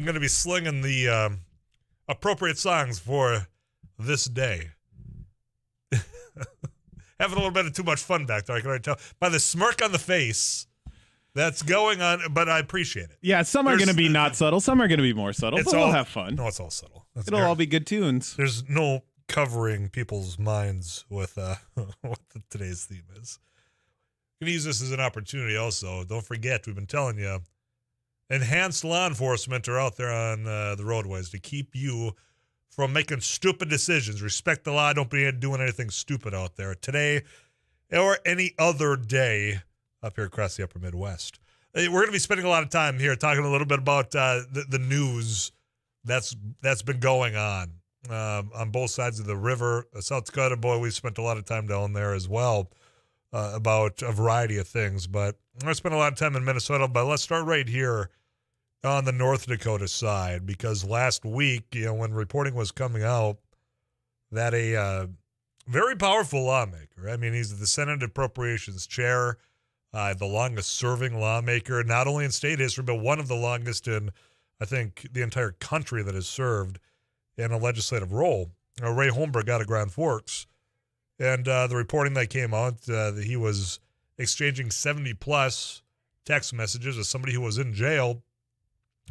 I'm going to be slinging the appropriate songs for this day. Having a little bit of too much fun back there, I can already tell. By the smirk on the face that's going on, but I appreciate it. Yeah, some are going to be not subtle. Some are going to be more subtle, but we'll have fun. No, it's all subtle. It'll all be good tunes. There's no covering people's minds with what today's theme is. I'm going to use this as an opportunity also. Don't forget, we've been telling you, enhanced law enforcement are out there on the roadways to keep you from making stupid decisions. Respect the law. Don't be doing anything stupid out there today or any other day up here across the upper Midwest. We're going to be spending a lot of time here talking a little bit about the news that's been going on both sides of the river. South Dakota, boy, we've spent a lot of time down there as well about a variety of things. But I spent a lot of time in Minnesota, but let's start right here on the North Dakota side, because last week, when reporting was coming out that a very powerful lawmaker, I mean, he's the Senate Appropriations Chair, the longest-serving lawmaker, not only in state history, but one of the longest in, I think, the entire country that has served in a legislative role. Ray Holbrook out of Grand Forks. And the reporting that came out, that he was exchanging 70-plus text messages with somebody who was in jail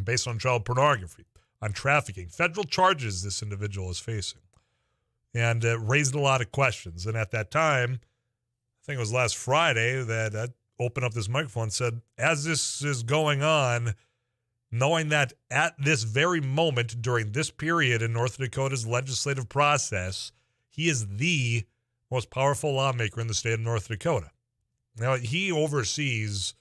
based on child pornography, on trafficking, federal charges this individual is facing, and raised a lot of questions. And at that time, I think it was last Friday that I opened up this microphone and said, as this is going on, knowing that at this very moment during this period in North Dakota's legislative process, he is the most powerful lawmaker in the state of North Dakota. Now, he oversees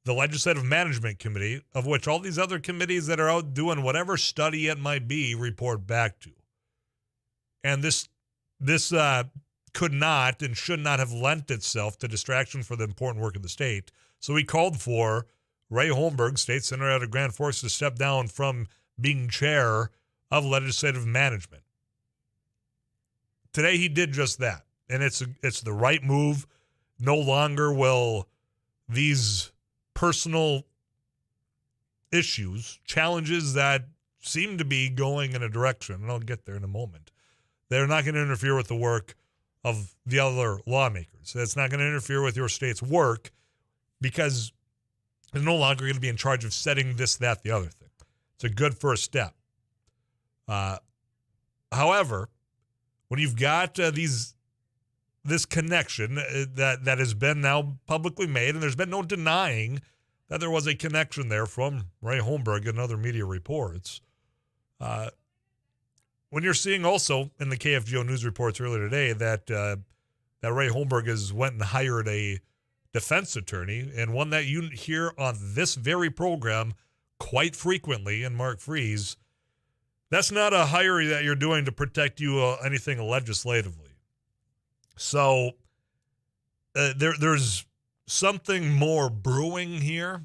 the Legislative Management Committee, of which all these other committees that are out doing whatever study it might be report back to. And this could not and should not have lent itself to distraction for the important work of the state. So he called for Ray Holbrook, state senator out of Grand Forks, to step down from being chair of legislative management. Today he did just that, and it's the right move. No longer will these personal issues, challenges that seem to be going in a direction, and I'll get there in a moment, they're not going to interfere with the work of the other lawmakers. It's not going to interfere with your state's work because they're no longer going to be in charge of setting this, that, the other thing. It's a good first step. However, when you've got this connection that has been now publicly made, and there's been no denying that there was a connection there from Ray Holbrook and other media reports. When you're seeing also in the KFGO news reports earlier today that Ray Holbrook has went and hired a defense attorney, and one that you hear on this very program quite frequently in Mark Freeze, that's not a hire that you're doing to protect you anything legislatively. So there's something more brewing here,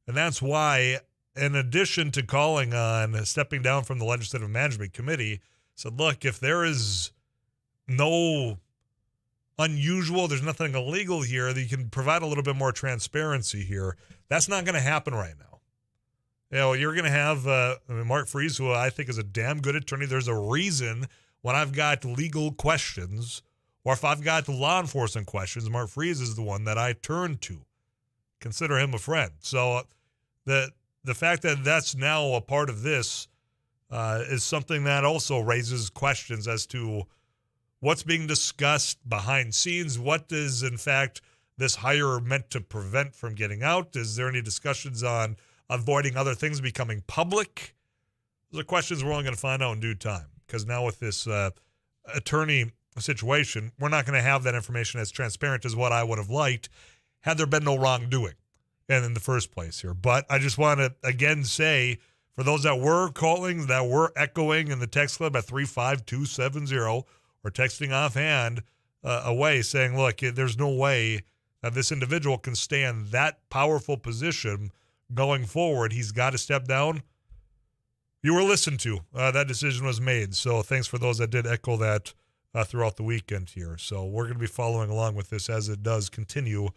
and that's why, in addition to calling on stepping down from the Legislative Management Committee, said, look, if there is no unusual, there's nothing illegal here, that you can provide a little bit more transparency here. That's not going to happen right now. You're going to have Mark Freeze, who I think is a damn good attorney. There's a reason when I've got legal questions, or if I've got law enforcement questions, Mark Freeze is the one that I turn to. Consider him a friend. So the fact that that's now a part of this is something that also raises questions as to what's being discussed behind scenes. What is, in fact, this hire meant to prevent from getting out? Is there any discussions on avoiding other things becoming public? Those are questions we're only going to find out in due time, because now with this attorney situation, we're not going to have that information as transparent as what I would have liked had there been no wrongdoing and in the first place here. But I just want to again say, for those that were calling, that were echoing in the text club at 35270 or texting offhand away saying, look, there's no way that this individual can stay in that powerful position going forward. He's got to step down. You were listened to. That decision was made. So thanks for those that did echo that throughout the weekend here. So we're going to be following along with this as it does continue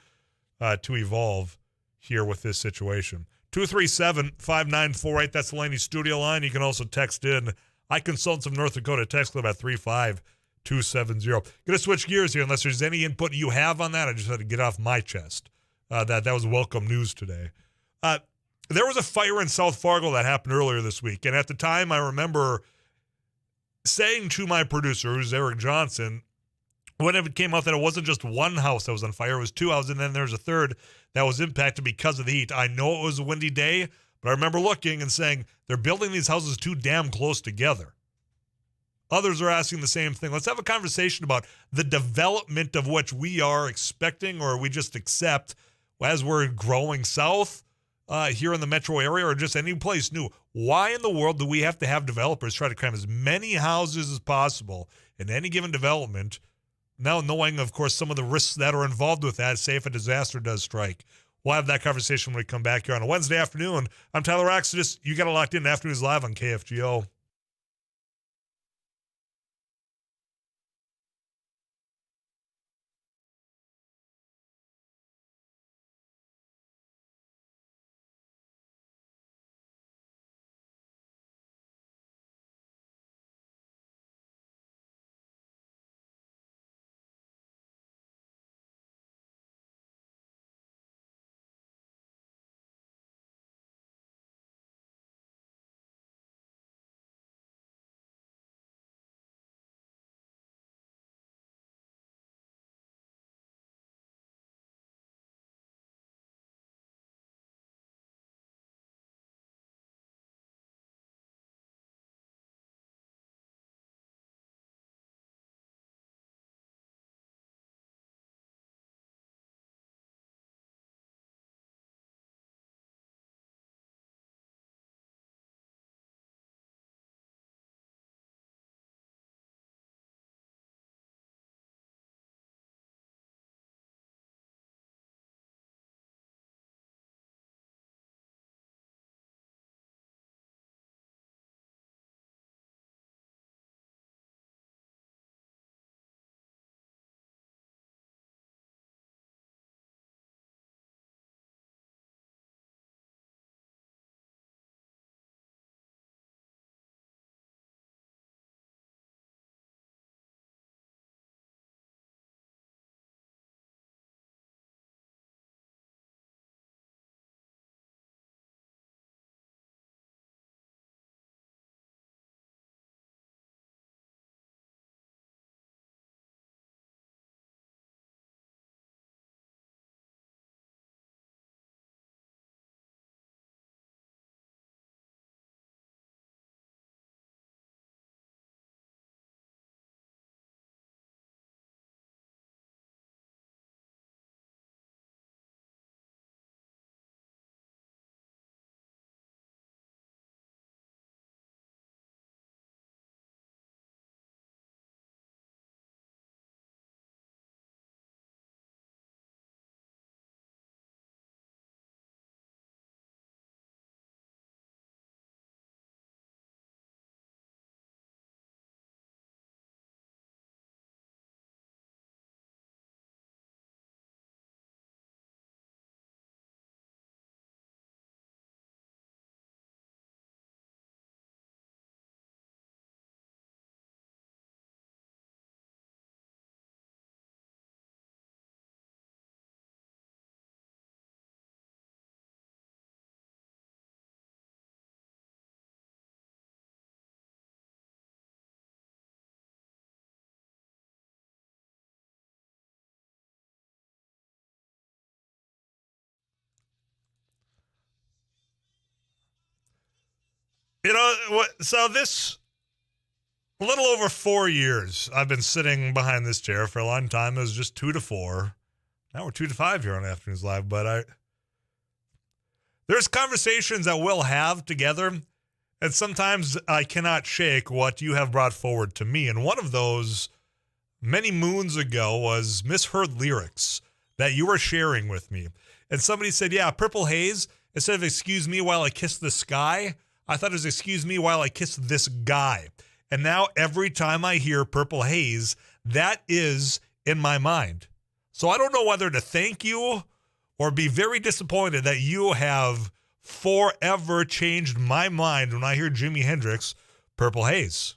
to evolve here with this situation. 237-5948. That's the Laney studio line. You can also text in. I consult some North Dakota text club at 35270. Going to switch gears here unless there's any input you have on that. I just had to get off my chest. That was welcome news today. There was a fire in South Fargo that happened earlier this week. And at the time, I remember saying to my producer, who's Eric Johnson, when it came out that it wasn't just one house that was on fire, it was two houses, and then there's a third that was impacted because of the heat. I know it was a windy day, but I remember looking and saying, they're building these houses too damn close together. Others are asking the same thing. Let's have a conversation about the development of which we are expecting or we just accept as we're growing south here in the metro area or just any place new. Why in the world do we have to have developers try to cram as many houses as possible in any given development? Now knowing, of course, some of the risks that are involved with that, say if a disaster does strike. We'll have that conversation when we come back here on a Wednesday afternoon. I'm Tyler Oxidus. You got it locked in Afternoons Live on KFGO. You know what? So this a little over 4 years, I've been sitting behind this chair for a long time. It was just 2 to 4. Now we're 2 to 5 here on Afternoons Live. But there's conversations that we'll have together, and sometimes I cannot shake what you have brought forward to me. And one of those many moons ago was misheard lyrics that you were sharing with me. And somebody said, yeah, Purple Haze, instead of excuse me while I kiss the sky, I thought it was excuse me while I kiss this guy. And now every time I hear Purple Haze, that is in my mind. So I don't know whether to thank you or be very disappointed that you have forever changed my mind when I hear Jimi Hendrix, Purple Haze.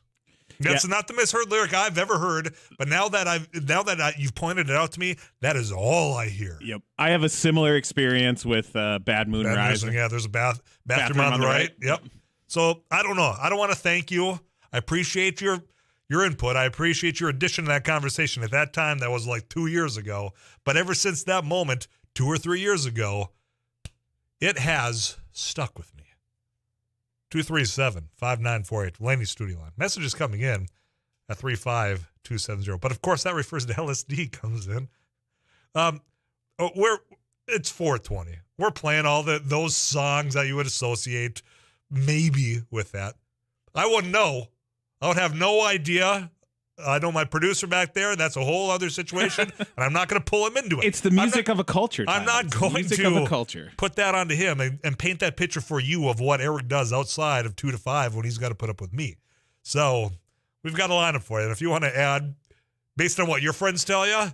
That's not the misheard lyric I've ever heard, but now that you've pointed it out to me, that is all I hear. Yep, I have a similar experience with Bad Moon Rising. Yeah, there's a bathroom on the right. Yep. So I don't know. I don't want to thank you. I appreciate your input. I appreciate your addition to that conversation. At that time, that was like 2 years ago. But ever since that moment, 2 or 3 years ago, it has stuck with me. 237-5948, Laney's studio line. Messages coming in at 35270. But of course, that refers to LSD comes in. It's 420. We're playing all those songs that you would associate maybe with that. I wouldn't know. I would have no idea. I know my producer back there. That's a whole other situation, and I'm not going to pull him into it. It's the music of a culture. I'm not going to put that onto him and paint that picture for you of what Eric does outside of 2 to 5 when he's got to put up with me. So we've got a lineup for you. And if you want to add, based on what your friends tell you,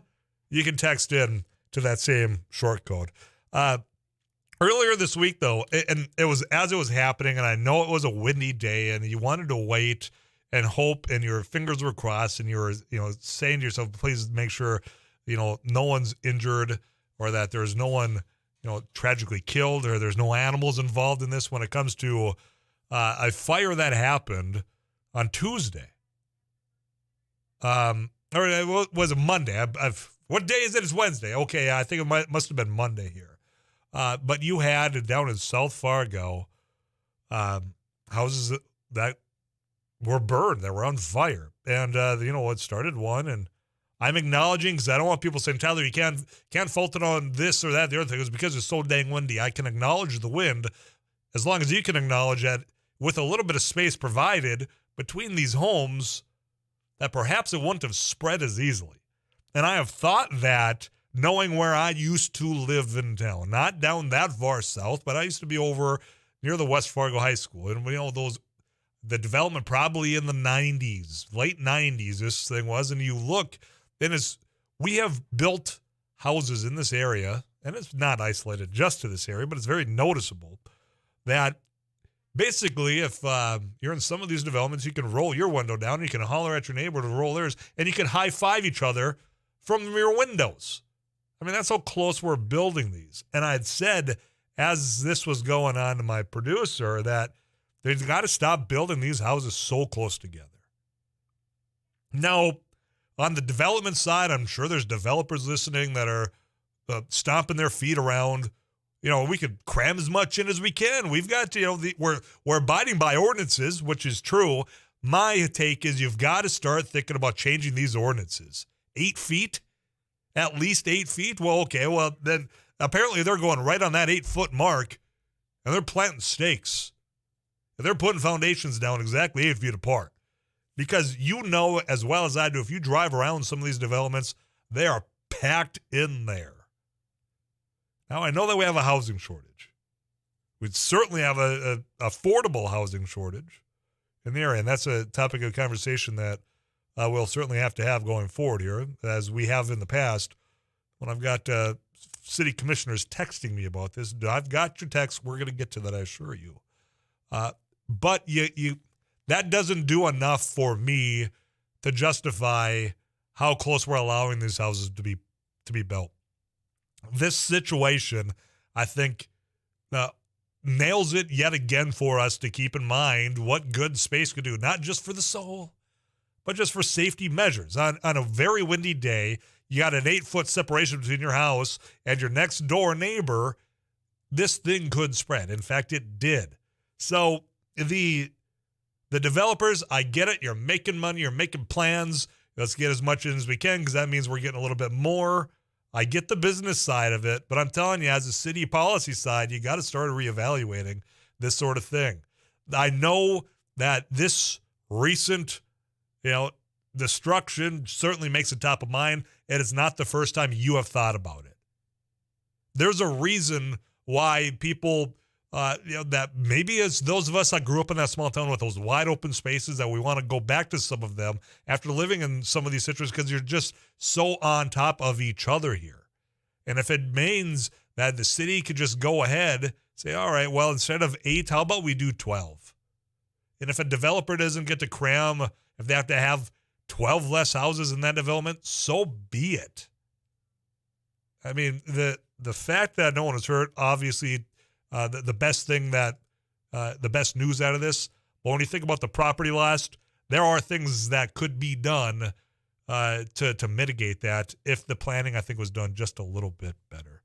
you can text in to that same short code. Earlier this week, though, and it was as it was happening, and I know it was a windy day, and you wanted to wait and hope, and your fingers were crossed, and you were, saying to yourself, please make sure, no one's injured, or that there's no one, tragically killed, or there's no animals involved in this when it comes to a fire that happened on Tuesday. Or it was a Monday. What day is it? It's Wednesday. Okay, I think it must have been Monday here. But you had down in South Fargo houses that were burned, that were on fire. And, it started one. And I'm acknowledging, because I don't want people saying, Tyler, you can't fault it on this or that. The other thing is because it's so dang windy. I can acknowledge the wind as long as you can acknowledge that with a little bit of space provided between these homes, that perhaps it wouldn't have spread as easily. And I have thought that, knowing where I used to live in town, not down that far south, but I used to be over near the West Fargo High School. And the development probably in the 90s, late 90s, this thing was. And you look, and we have built houses in this area, and it's not isolated just to this area, but it's very noticeable that basically if you're in some of these developments, you can roll your window down, you can holler at your neighbor to roll theirs, and you can high-five each other from your windows. I mean, that's how close we're building these. And I had said, as this was going on to my producer, that they've got to stop building these houses so close together. Now, on the development side, I'm sure there's developers listening that are stomping their feet around. We could cram as much in as we can. We've got to, we're abiding by ordinances, which is true. My take is you've got to start thinking about changing these ordinances. 8 feet? At least 8 feet? Well, okay. Well, then apparently they're going right on that 8-foot mark, and they're planting stakes. And they're putting foundations down exactly 8 feet apart. Because as well as I do, if you drive around some of these developments, they are packed in there. Now, I know that we have a housing shortage. We certainly have a affordable housing shortage in the area, and that's a topic of conversation that we'll certainly have to have going forward here, as we have in the past. When I've got city commissioners texting me about this, I've got your text. We're going to get to that, I assure you. But that doesn't do enough for me to justify how close we're allowing these houses to be built. This situation, I think, nails it yet again for us to keep in mind what good space could do, not just for the soul, but just for safety measures. On a very windy day, you got an 8-foot separation between your house and your next door neighbor. This thing could spread. In fact, it did. So the developers, I get it. You're making money. You're making plans. Let's get as much in as we can, because that means we're getting a little bit more. I get the business side of it, but I'm telling you, as a city policy side, you got to start reevaluating this sort of thing. I know that this recent, destruction certainly makes it top of mind, and it's not the first time you have thought about it. There's a reason why people, that maybe it's those of us that grew up in that small town with those wide open spaces, that we want to go back to some of them after living in some of these situations, because you're just so on top of each other here. And if it means that the city could just go ahead, Say, all right, well, instead of 8, how about we do 12? And if a developer doesn't get to cram, if they have to have 12 less houses in that development, so be it. I mean, the fact that no one was hurt, obviously, the best thing that, the best news out of this, but when you think about the property loss, there are things that could be done to mitigate that if the planning, I think, was done just a little bit better.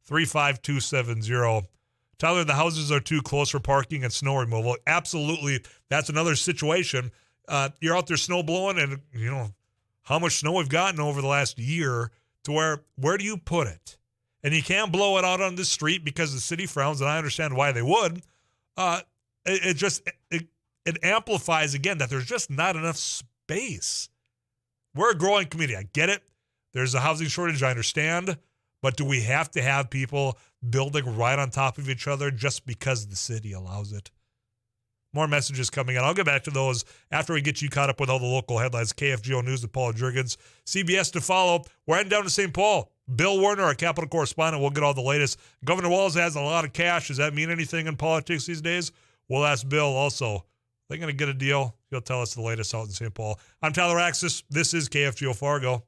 35270. Tyler, the houses are too close for parking and snow removal. Absolutely. That's another situation. You're out there snow blowing, and you know how much snow we've gotten over the last year to where do you put it? And you can't blow it out on the street because the city frowns, and I understand why they would. It amplifies, again, that there's just not enough space. We're a growing community. I get it. There's a housing shortage. I understand. But do we have to have people building right on top of each other just because the city allows it? More messages coming in. I'll get back to those after we get you caught up with all the local headlines. KFGO News with Paula Jurgens. CBS to follow. We're heading down to St. Paul. Bill Werner, our Capitol correspondent, will get all the latest. Governor Walz has a lot of cash. Does that mean anything in politics these days? We'll ask Bill also. Are they going to get a deal? He'll tell us the latest out in St. Paul. I'm Tyler Axis. This is KFGO Fargo.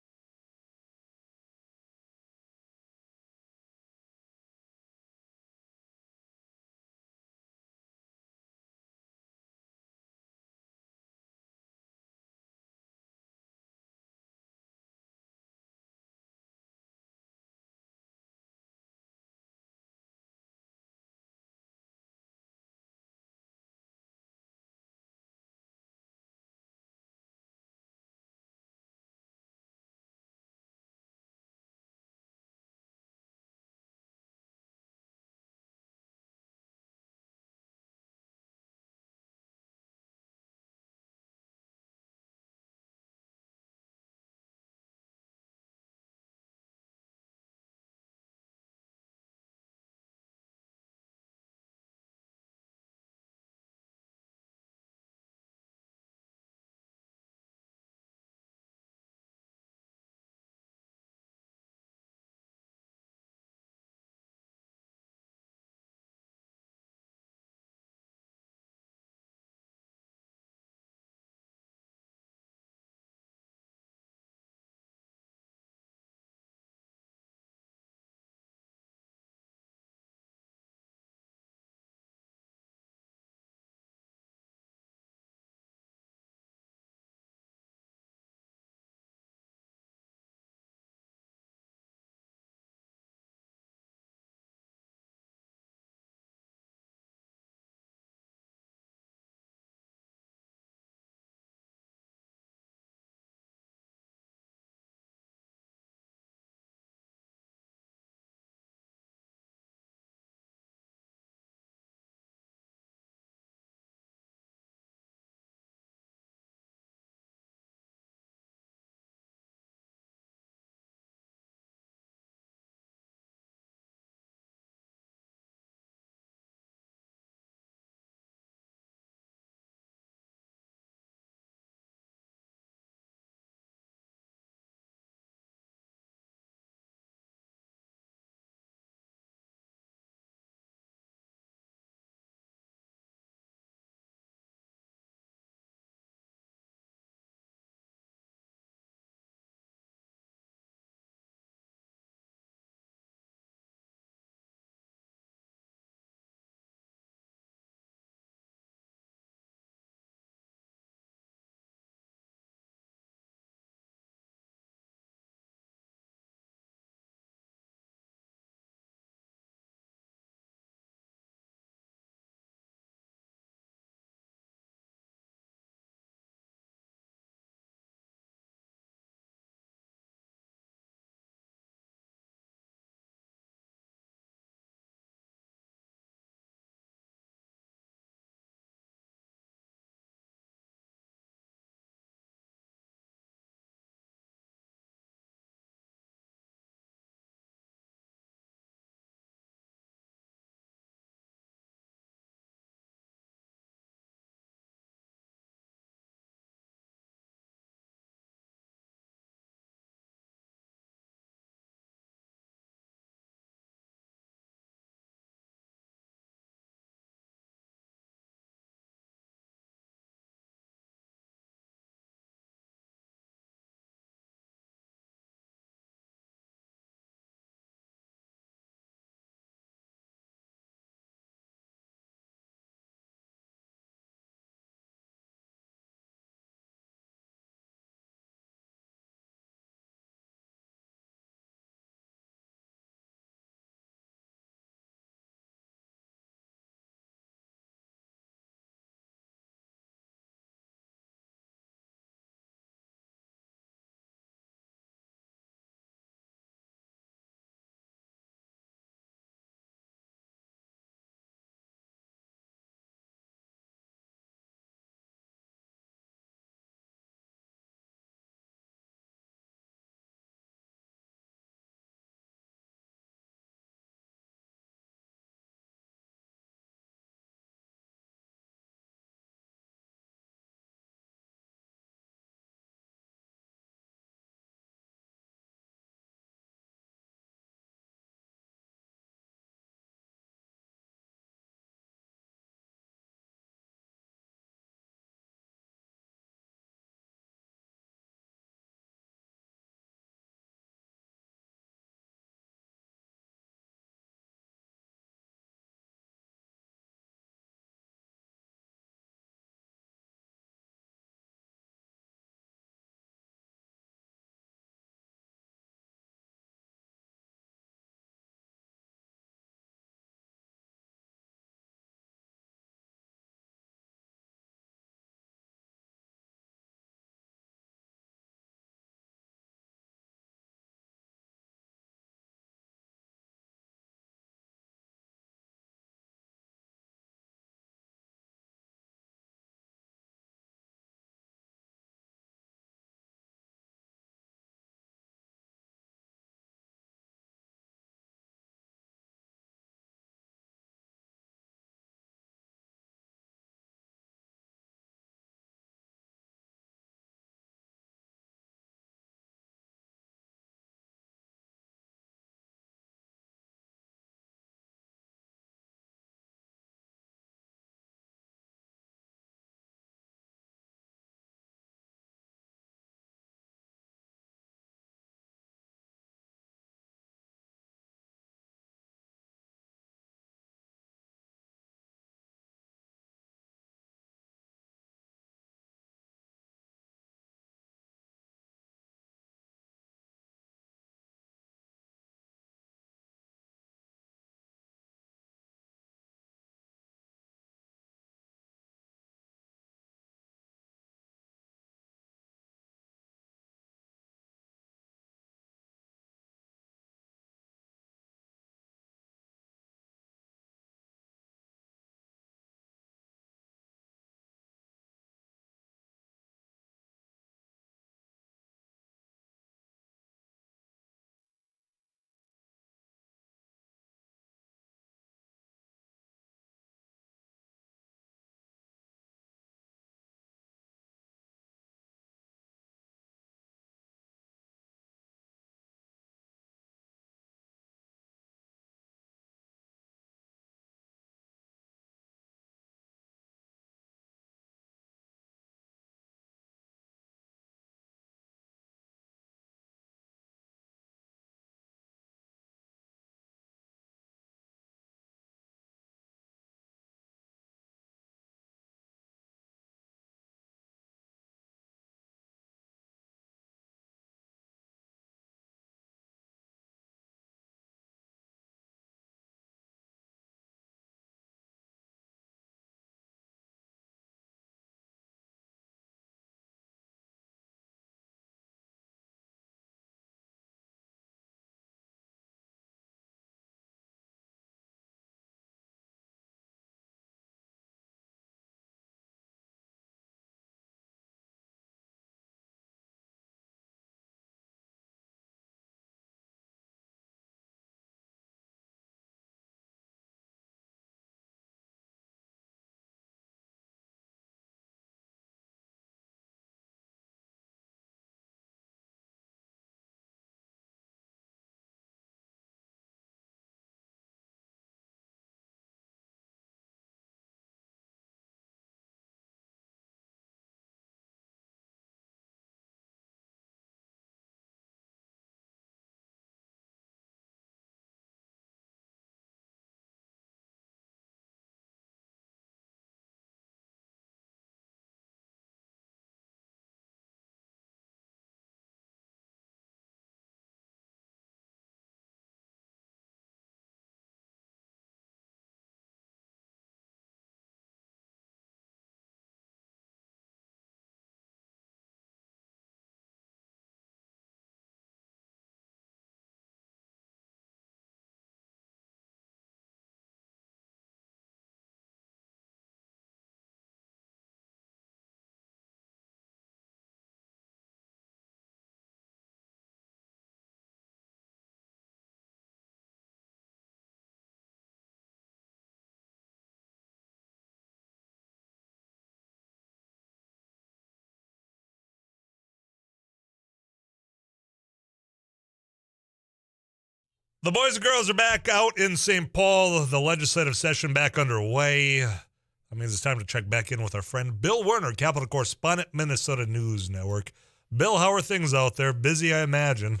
The boys and girls are back out in St. Paul. The legislative session back underway. That means it's time to check back in with our friend Bill Werner, Capitol correspondent, Minnesota News Network. Bill, how are things out there? Busy, I imagine.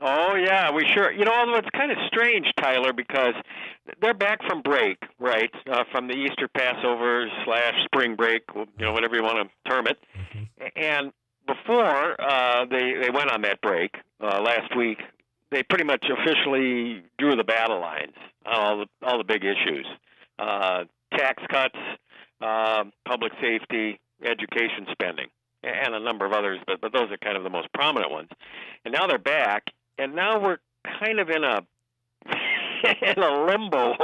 Oh, yeah, we sure. Although it's kind of strange, Tyler, because they're back from break, right, from the Easter Passover / spring break, whatever you want to term it. Mm-hmm. And before they went on that break last week, they pretty much officially drew the battle lines on all the big issues. Tax cuts, public safety, education spending, and a number of others, but those are kind of the most prominent ones. And now they're back, and now we're kind of in a limbo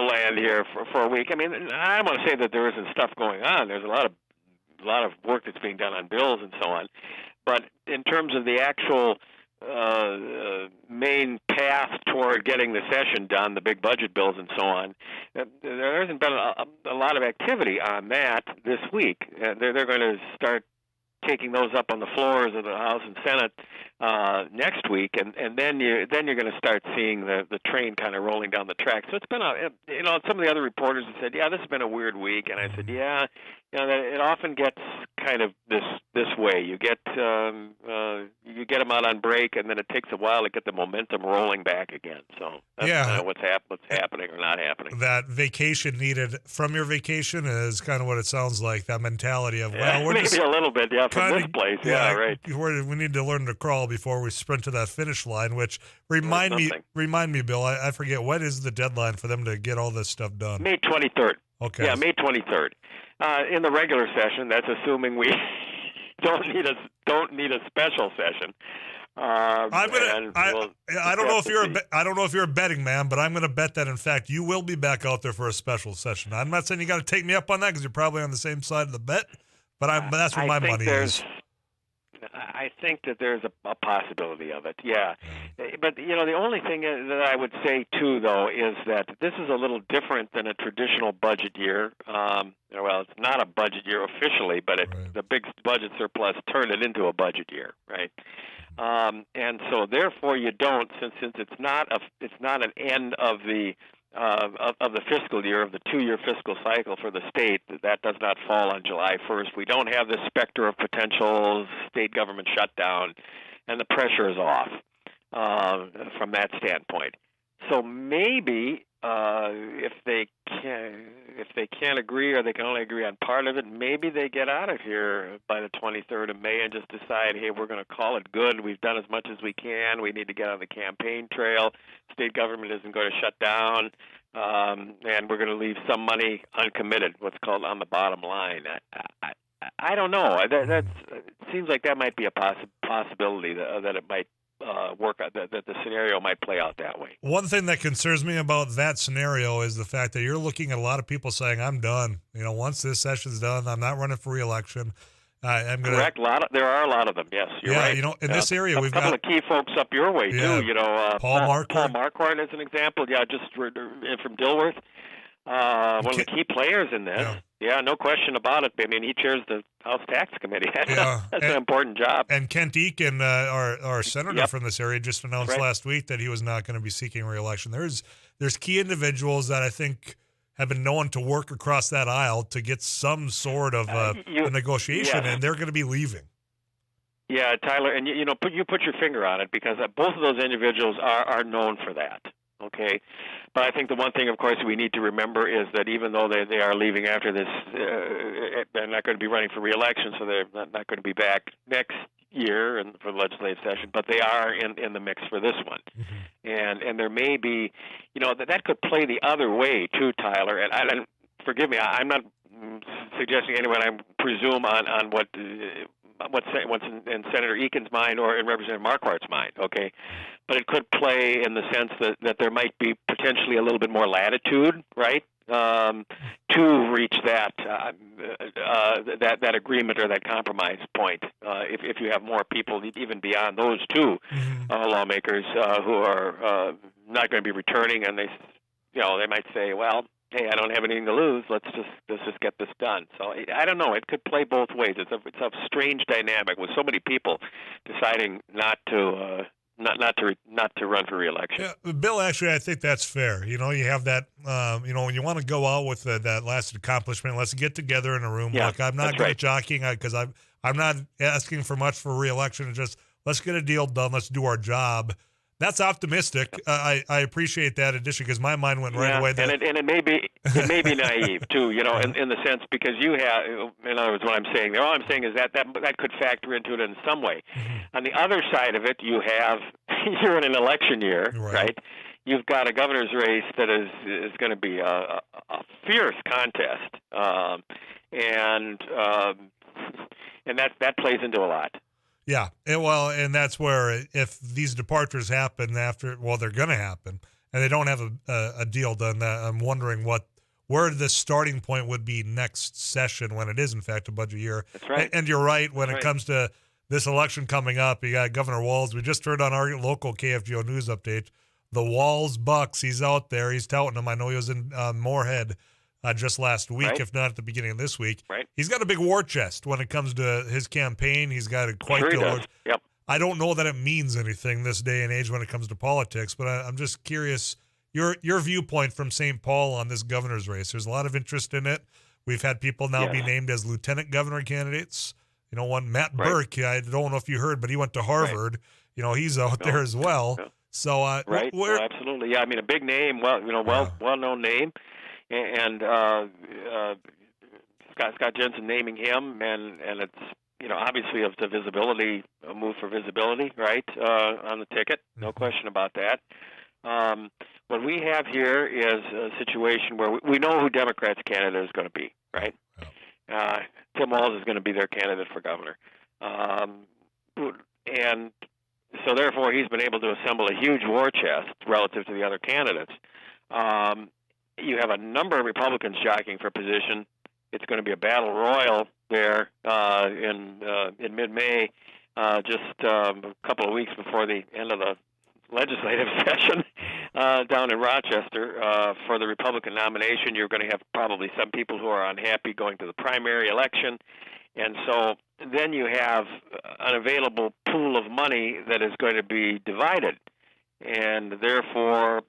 land here for a week. I mean, I don't want to say that there isn't stuff going on. There's a lot of work that's being done on bills and so on, but in terms of the actual main path toward getting the session done, the big budget bills and so on, there hasn't been a lot of activity on that this week. They're going to start taking those up on the floors of the House and Senate next week, and then you're going to start seeing the train kind of rolling down the track. So it's been some of the other reporters have said, yeah, this has been a weird week, and I said, yeah, it often gets kind of this way. You get them out on break, and then it takes a while to get the momentum rolling back again. So that's kind of what's happening or not happening. That vacation needed from your vacation is kind of what it sounds like. That mentality of we're maybe a little bit, from this place, right. We need to learn to crawl before we sprint to that finish line. Which remind me, Bill. I forget, what is the deadline for them to get all this stuff done? May 23rd. Okay. Yeah, May 23rd. In the regular session, that's assuming we don't need a special session. I don't know if you're a betting man, but I'm going to bet that in fact you will be back out there for a special session. I'm not saying you got to take me up on that because you're probably on the same side of the bet, but that's where my money is. I think that there's a possibility of it, yeah. But, the only thing that I would say, too, though, is that this is a little different than a traditional budget year. Well, it's not a budget year officially, but the big budget surplus turned it into a budget year, right? And so, therefore, you don't, since it's not an end of the fiscal year, of the 2-year fiscal cycle for the state, that does not fall on July 1st. We don't have the specter of potential state government shutdown, and the pressure is off from that standpoint. So maybe if they can't agree, or they can only agree on part of it, maybe they get out of here by the 23rd of May and just decide, hey, we're going to call it good. We've done as much as we can. We need to get on the campaign trail. State government isn't going to shut down, and we're going to leave some money uncommitted, what's called on the bottom line. I don't know. It seems like that might be a possibility that it might work out, that the scenario might play out that way. One thing that concerns me about that scenario is the fact that you're looking at a lot of people saying, I'm done. Once this session's done, I'm not running for re-election. Correct. There are a lot of them, yes. You're right. In this area, we've got a couple of key folks up your way, too. Paul Marquardt. Paul Marquardt is an example, just from Dilworth. One of the key players in this. Yeah, no question about it. I mean, he chairs the House Tax Committee. That's an important job. And Kent Eakin, our senator from this area, just announced last week that he was not going to be seeking re-election. There's key individuals that I think have been known to work across that aisle to get some sort of a negotiation, and they're going to be leaving. Yeah, Tyler, and you put your finger on it, because both of those individuals are known for that. Okay, but I think the one thing, of course, we need to remember is that even though they are leaving after this, they're not going to be running for re-election, so they're not going to be back next year and for the legislative session, but they are in the mix for this one. Mm-hmm. And there may be, that could play the other way too, Tyler. And forgive me, I'm not suggesting anyone I presume on what's in Senator Eakin's mind or in Representative Marquardt's mind, okay? But it could play in the sense that there might be potentially a little bit more latitude, right, to reach that agreement or that compromise point. If you have more people, even beyond those two lawmakers who are not going to be returning, and they might say, well, hey, I don't have anything to lose. Let's just get this done. So I don't know. It could play both ways. It's a strange dynamic with so many people deciding not to not to run for re-election. Yeah, Bill, actually, I think that's fair. You have that, when you want to go out with that last accomplishment, let's get together in a room. Yeah, Look, I'm not good at jockeying because I'm not asking for much for re-election. It's just let's get a deal done. Let's do our job. That's optimistic. I appreciate that addition because my mind went right away. And it may be naive too, in the sense because you have, in other words, what I'm saying there, all I'm saying is that could factor into it in some way. Mm-hmm. On the other side of it, you're in an election year, right? You've got a governor's race that is going to be a fierce contest, and that plays into a lot. Yeah, and that's where if these departures happen they're going to happen, and they don't have a deal done, I'm wondering where the starting point would be next session when it is in fact a budget year. That's right. And you're right when it comes to this election coming up. You got Governor Walz. We just heard on our local KFGO news update, the Walz Bucks. He's out there. He's touting them. I know he was in Moorhead just last week, if not at the beginning of this week. Right. He's got a big war chest when it comes to his campaign. He's got a quite the Yep. I don't know that it means anything this day and age when it comes to politics, but I'm just curious your viewpoint from St. Paul on this governor's race. There's a lot of interest in it. We've had people now be named as lieutenant governor candidates. One Matt Burke, I don't know if you heard, but he went to Harvard. Right. He's out there as well. Yeah. So absolutely. Yeah, I mean a big name, well-known name. And Scott Jensen naming him, and it's obviously of the visibility, a move for visibility, right, on the ticket, no question about that. What we have here is a situation where we know who Democrats' candidate is going to be, right? Tim Walz is going to be their candidate for governor, and so therefore he's been able to assemble a huge war chest relative to the other candidates. You have a number of Republicans jockeying for position. It's going to be a battle royal there in mid-May, just a couple of weeks before the end of the legislative session down in Rochester for the Republican nomination. You're going to have probably some people who are unhappy going to the primary election. And so then you have an available pool of money that is going to be divided. And therefore,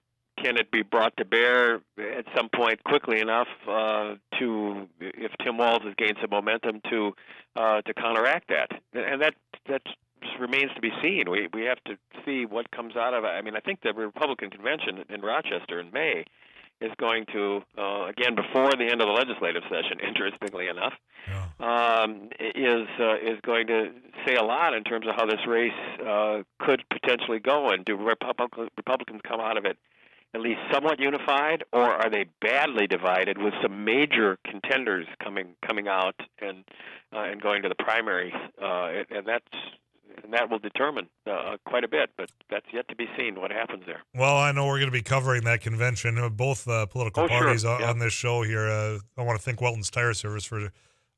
can it be brought to bear at some point quickly enough to, if Tim Walz has gained some momentum, to counteract that? And that just remains to be seen. We have to see what comes out of it. I mean, I think the Republican convention in Rochester in May is going to, again, before the end of the legislative session, interestingly enough, is going to say a lot in terms of how this race could potentially go. And do Republicans come out of it at least somewhat unified, or are they badly divided with some major contenders coming out and going to the primaries? And that will determine quite a bit, but that's yet to be seen what happens there. Well, I know we're going to be covering that convention, both political parties on this show here. I want to thank Welton's Tire Service for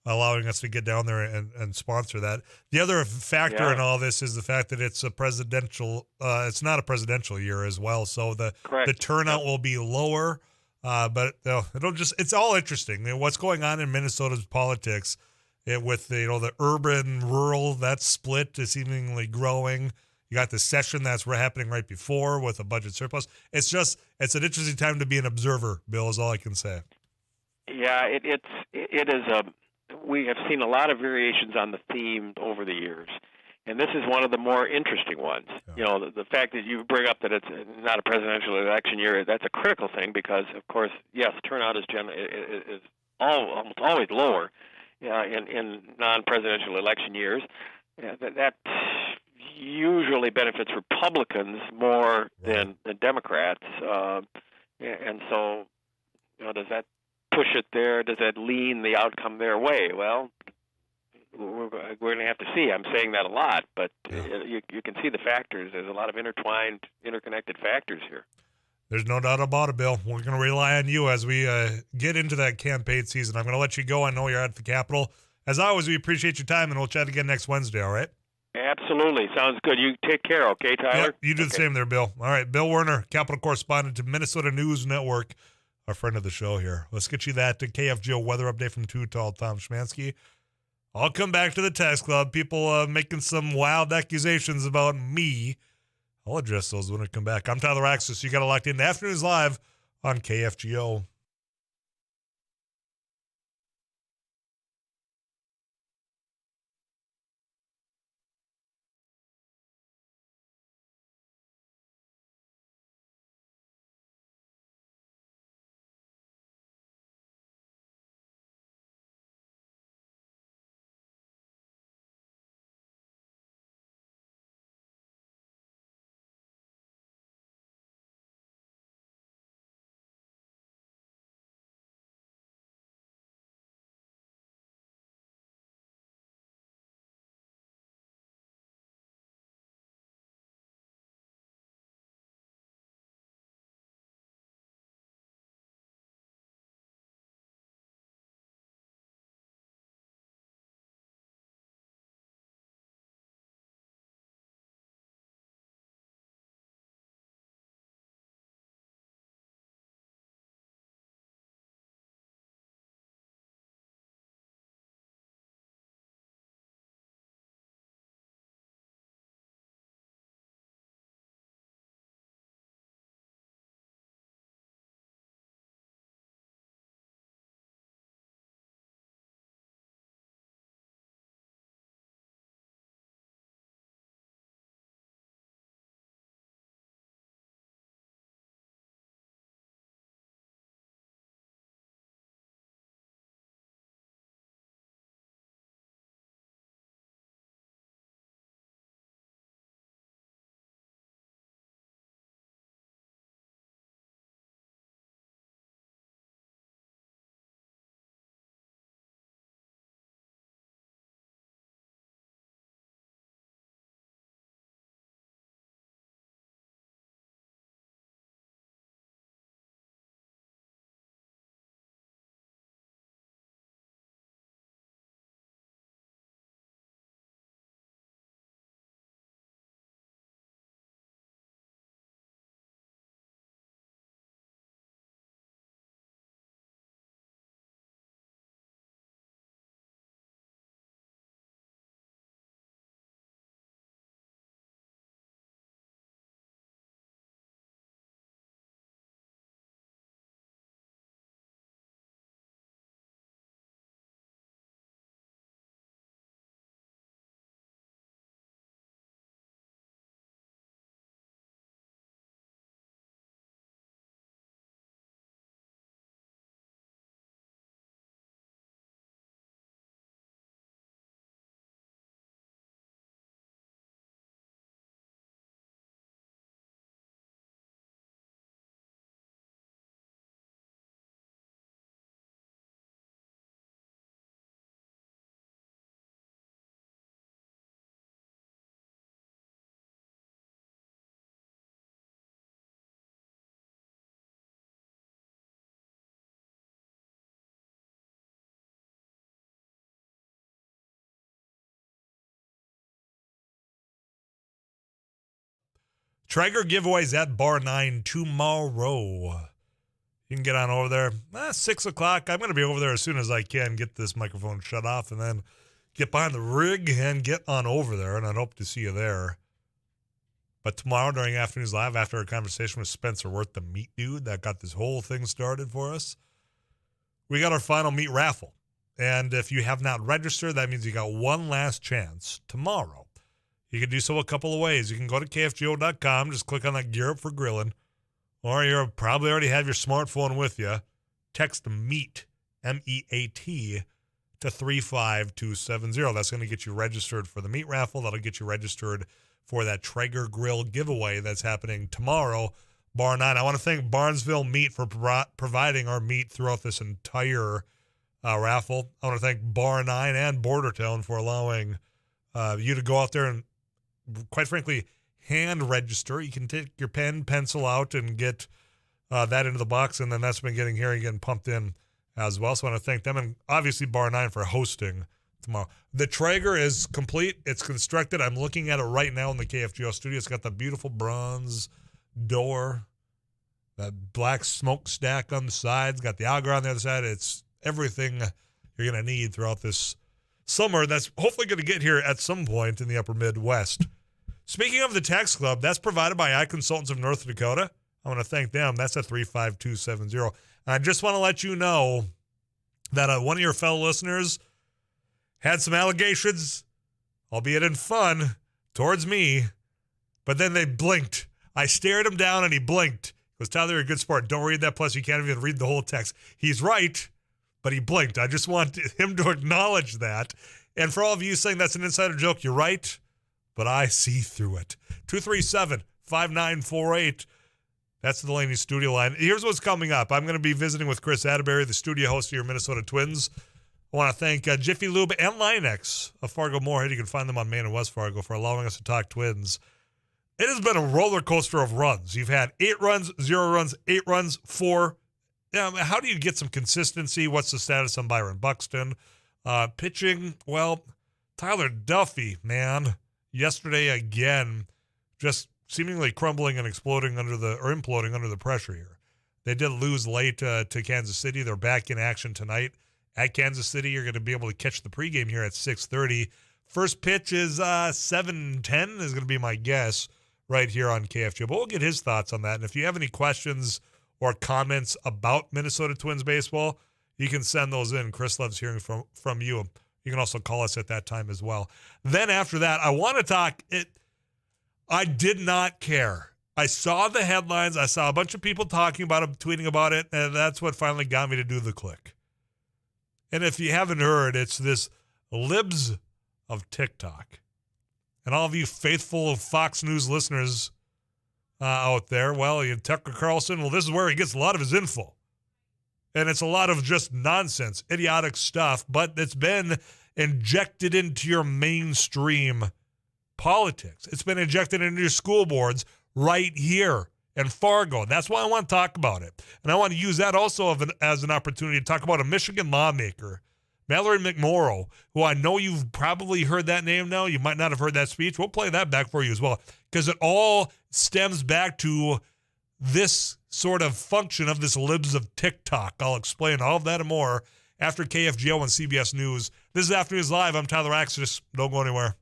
allowing us to get down there and sponsor that. The other factor in all this is the fact that it's it's not a presidential year as well, so the turnout will be lower, but it's all interesting. What's going on in Minnesota's politics with the urban rural, that split is seemingly growing. You got the session that's happening right before with a budget surplus. It's an interesting time to be an observer, Bill, is all I can say. Yeah, it is we have seen a lot of variations on the theme over the years, and this is one of the more interesting ones. Yeah. The fact that you bring up that it's not a presidential election year, that's a critical thing because, of course, yes, turnout is almost always lower in non-presidential election years. That usually benefits Republicans more than Democrats, and so does that push it there? Does that lean the outcome their way? Well, we're going to have to see. I'm saying that a lot, but you can see the factors. There's a lot of interconnected factors here. There's no doubt about it, Bill. We're going to rely on you as we get into that campaign season. I'm going to let you go. I know you're at the Capitol. As always, we appreciate your time, and we'll chat again next Wednesday, all right? Absolutely. Sounds good. You take care, okay, Tyler? Yep, you do the same there, Bill. All right, Bill Werner, Capitol correspondent to Minnesota News Network, our friend of the show here. Let's get you that KFGO weather update from Too Tall Tom Schmansky. I'll come back to the text club. People making some wild accusations about me. I'll address those when we come back. I'm Tyler Axis. You got it locked in. Afternoons Live on KFGO. Traeger giveaways at Bar 9 tomorrow. You can get on over there. 6 o'clock. I'm going to be over there as soon as I can, get this microphone shut off, and then get behind the rig and get on over there, and I hope to see you there. But tomorrow during Afternoons Live, after a conversation with Spencer Worth, the meat dude that got this whole thing started for us, we got our final meat raffle. And if you have not registered, that means you got one last chance tomorrow. You can do so a couple of ways. You can go to KFGO.com, just click on that Gear Up for Grilling, or you probably already have your smartphone with you. Text MEAT, M-E-A-T, to 35270. That's going to get you registered for the meat raffle. That'll get you registered for that Traeger grill giveaway that's happening tomorrow, Bar 9. I want to thank Barnesville Meat for providing our meat throughout this entire raffle. I want to thank Bar 9 and Bordertown for allowing you to go out there and, quite frankly, hand register. You can take your pen, pencil out, and get that into the box, and then that's been getting here and getting pumped in as well. So I want to thank them, and obviously Bar 9 for hosting tomorrow. The Traeger is complete. It's constructed. I'm looking at it right now in the KFGO studio. It's got the beautiful bronze door, that black smokestack on the sides, got the auger on the other side. It's everything you're going to need throughout this summer that's hopefully going to get here at some point in the upper Midwest. Speaking of the text club, that's provided by iConsultants of North Dakota. I want to thank them. That's at 35270. I just want to let you know that one of your fellow listeners had some allegations, albeit in fun, towards me, but then they blinked. I stared him down and he blinked. He goes, Tyler, you're a good sport. Don't read that. Plus, you can't even read the whole text. He's right, but he blinked. I just want him to acknowledge that. And for all of you saying that's an insider joke, you're right, but I see through it. 237-5948. That's the Delaney studio line. Here's what's coming up. I'm going to be visiting with Chris Atterbury, the studio host of your Minnesota Twins. I want to thank Jiffy Lube and Linex of Fargo-Moorhead. You can find them on Main and West Fargo for allowing us to talk Twins. It has been a roller coaster of runs. You've had 8 runs, 0 runs, 8 runs, 4. How do you get some consistency? What's the status on Byron Buxton? Pitching, well, Tyler Duffy, man, yesterday again, just seemingly crumbling and imploding under the pressure here. They did lose late to Kansas City. They're back in action tonight at Kansas City. You're going to be able to catch the pregame here at 6:30. First pitch is 7:10 is going to be my guess right here on KFG. But we'll get his thoughts on that. And if you have any questions or comments about Minnesota Twins baseball, you can send those in. Chris loves hearing from you. You can also call us at that time as well. Then after that, I want to talk it. I did not care. I saw the headlines. I saw a bunch of people talking about it, tweeting about it, and that's what finally got me to do the click. And if you haven't heard, it's this libs of TikTok. And all of you faithful Fox News listeners out there, well, Tucker Carlson, well, this is where he gets a lot of his info. And it's a lot of just nonsense, idiotic stuff, but it's been injected into your mainstream politics. It's been injected into your school boards right here in Fargo. That's why I want to talk about it. And I want to use that also as an opportunity to talk about a Michigan lawmaker, Mallory McMorrow, who I know you've probably heard that name now. You might not have heard that speech. We'll play that back for you as well, because it all stems back to this sort of function of this libs of TikTok. I'll explain all of that and more after KFGO and CBS News. This is Afternoons Live. I'm Tyler Axis. Don't go anywhere.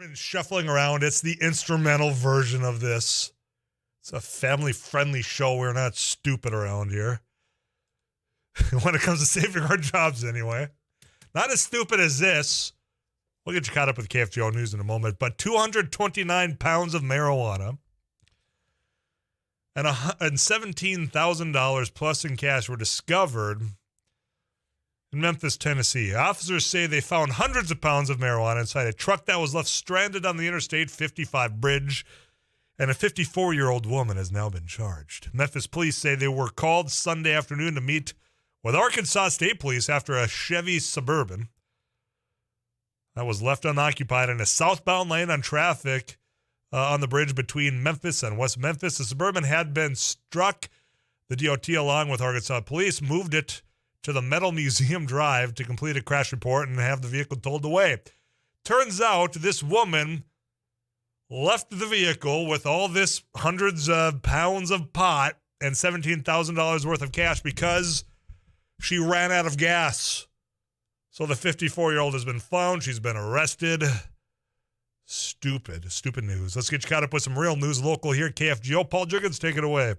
been shuffling around. It's the instrumental version of this. It's a family-friendly show. We're not stupid around here. When it comes to saving our jobs, anyway. Not as stupid as this. We'll get you caught up with KFGO News in a moment. But 229 pounds of marijuana and $17,000 plus in cash were discovered in Memphis, Tennessee. Officers say they found hundreds of pounds of marijuana inside a truck that was left stranded on the Interstate 55 bridge, and a 54-year-old woman has now been charged. Memphis police say they were called Sunday afternoon to meet with Arkansas State Police after a Chevy Suburban that was left unoccupied in a southbound lane on traffic on the bridge between Memphis and West Memphis. The Suburban had been struck. The DOT, along with Arkansas Police, moved it to the Metal Museum Drive to complete a crash report and have the vehicle towed away. Turns out this woman left the vehicle with all this hundreds of pounds of pot and $17,000 worth of cash because she ran out of gas. So the 54-year-old has been found. She's been arrested. Stupid news. Let's get you caught up with some real news local here at KFGO. Paul Juggins, take it away.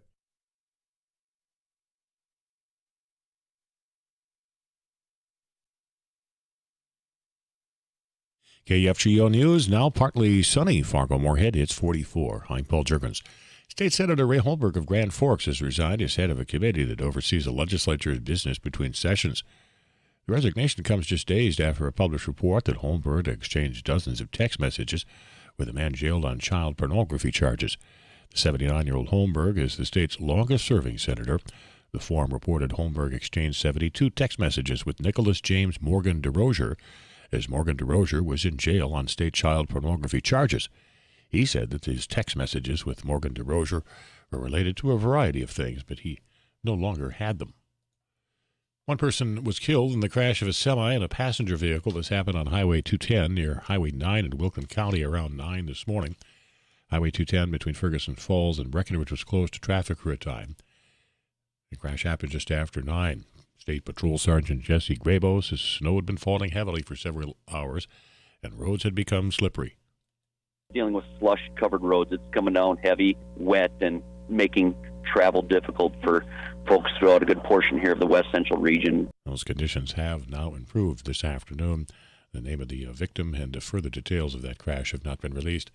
KFGO News, now partly sunny. Fargo-Moorhead, it's 44. I'm Paul Juggins. State Senator Ray Holbrook of Grand Forks has resigned as head of a committee that oversees the legislature's business between sessions. The resignation comes just days after a published report that Holbrook exchanged dozens of text messages with a man jailed on child pornography charges. The 79-year-old Holbrook is the state's longest-serving senator. The Forum reported Holbrook exchanged 72 text messages with Nicholas James Morgan DeRozier, as Morgan DeRozier was in jail on state child pornography charges. He said that his text messages with Morgan DeRozier were related to a variety of things, but he no longer had them. One person was killed in the crash of a semi and a passenger vehicle. This happened on Highway 210 near Highway 9 in Wilkin County around 9 this morning. Highway 210 between Ferguson Falls and Breckenridge was closed to traffic for a time. The crash happened just after 9. State Patrol Sergeant Jesse Grabo says snow had been falling heavily for several hours and roads had become slippery. Dealing with slush-covered roads, it's coming down heavy, wet, and making travel difficult for folks throughout a good portion here of the west central region. Those conditions have now improved this afternoon. The name of the victim and further details of that crash have not been released.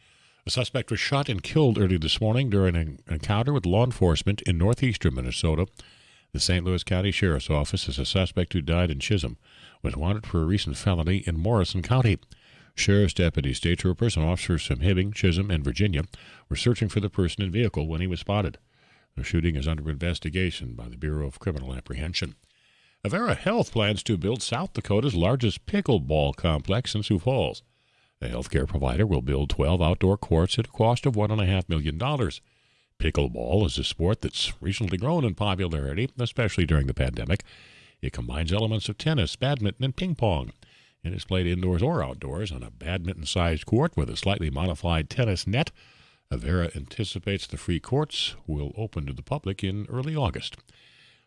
A suspect was shot and killed early this morning during an encounter with law enforcement in northeastern Minnesota. The St. Louis County Sheriff's Office says a suspect who died in Chisholm was wanted for a recent felony in Morrison County. Sheriff's deputies, state troopers, and officers from Hibbing, Chisholm, and Virginia were searching for the person and vehicle when he was spotted. The shooting is under investigation by the Bureau of Criminal Apprehension. Avera Health plans to build South Dakota's largest pickleball complex in Sioux Falls. The healthcare provider will build 12 outdoor courts at a cost of $1.5 million. Pickleball is a sport that's recently grown in popularity, especially during the pandemic. It combines elements of tennis, badminton, and ping pong. It is played indoors or outdoors on a badminton-sized court with a slightly modified tennis net. Avera anticipates the free courts will open to the public in early August.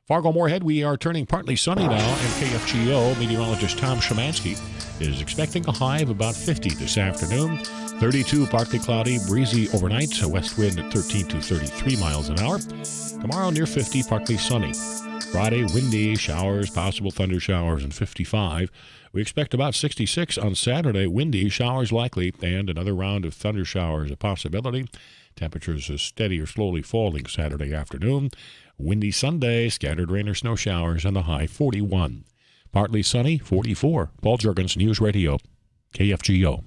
Fargo-Moorhead, we are turning partly sunny now, and KFGO meteorologist Tom Szymanski is expecting a high of about 50 this afternoon. 32, partly cloudy, breezy overnight, a west wind at 13 to 33 miles an hour. Tomorrow near 50, partly sunny. Friday, windy, showers, possible thunder showers, and 55. We expect about 66 on Saturday, windy, showers likely, and another round of thunder showers a possibility. Temperatures are steady or slowly falling Saturday afternoon. Windy Sunday, scattered rain or snow showers, and the high 41. Partly sunny, 44. Paul Juggins, News Radio, KFGO.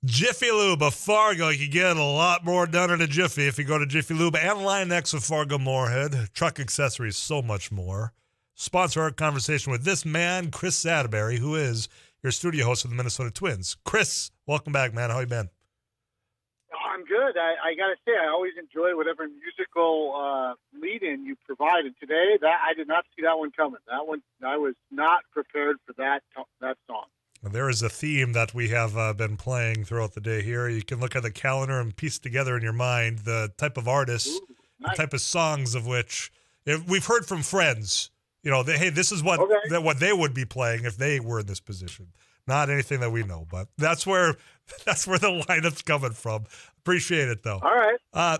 Jiffy Lube of Fargo. You can get a lot more done in a Jiffy if you go to Jiffy Lube and Line X of Fargo-Moorhead. Truck accessories, so much more. Sponsor our conversation with this man, Chris Satterberry, who is your studio host of the Minnesota Twins. Chris, welcome back, man. How you been? I'm good. I got to say, I always enjoy whatever musical lead-in you provide. And today, I did not see that one coming. That one, I was not prepared for that song. There is a theme that we have been playing throughout the day here. You can look at the calendar and piece together in your mind the type of artists, nice. The type of songs of which we've heard from friends. You know, hey, this is what they would be playing if they were in this position. Not anything that we know, but that's where the lineup's coming from. Appreciate it, though. All right. I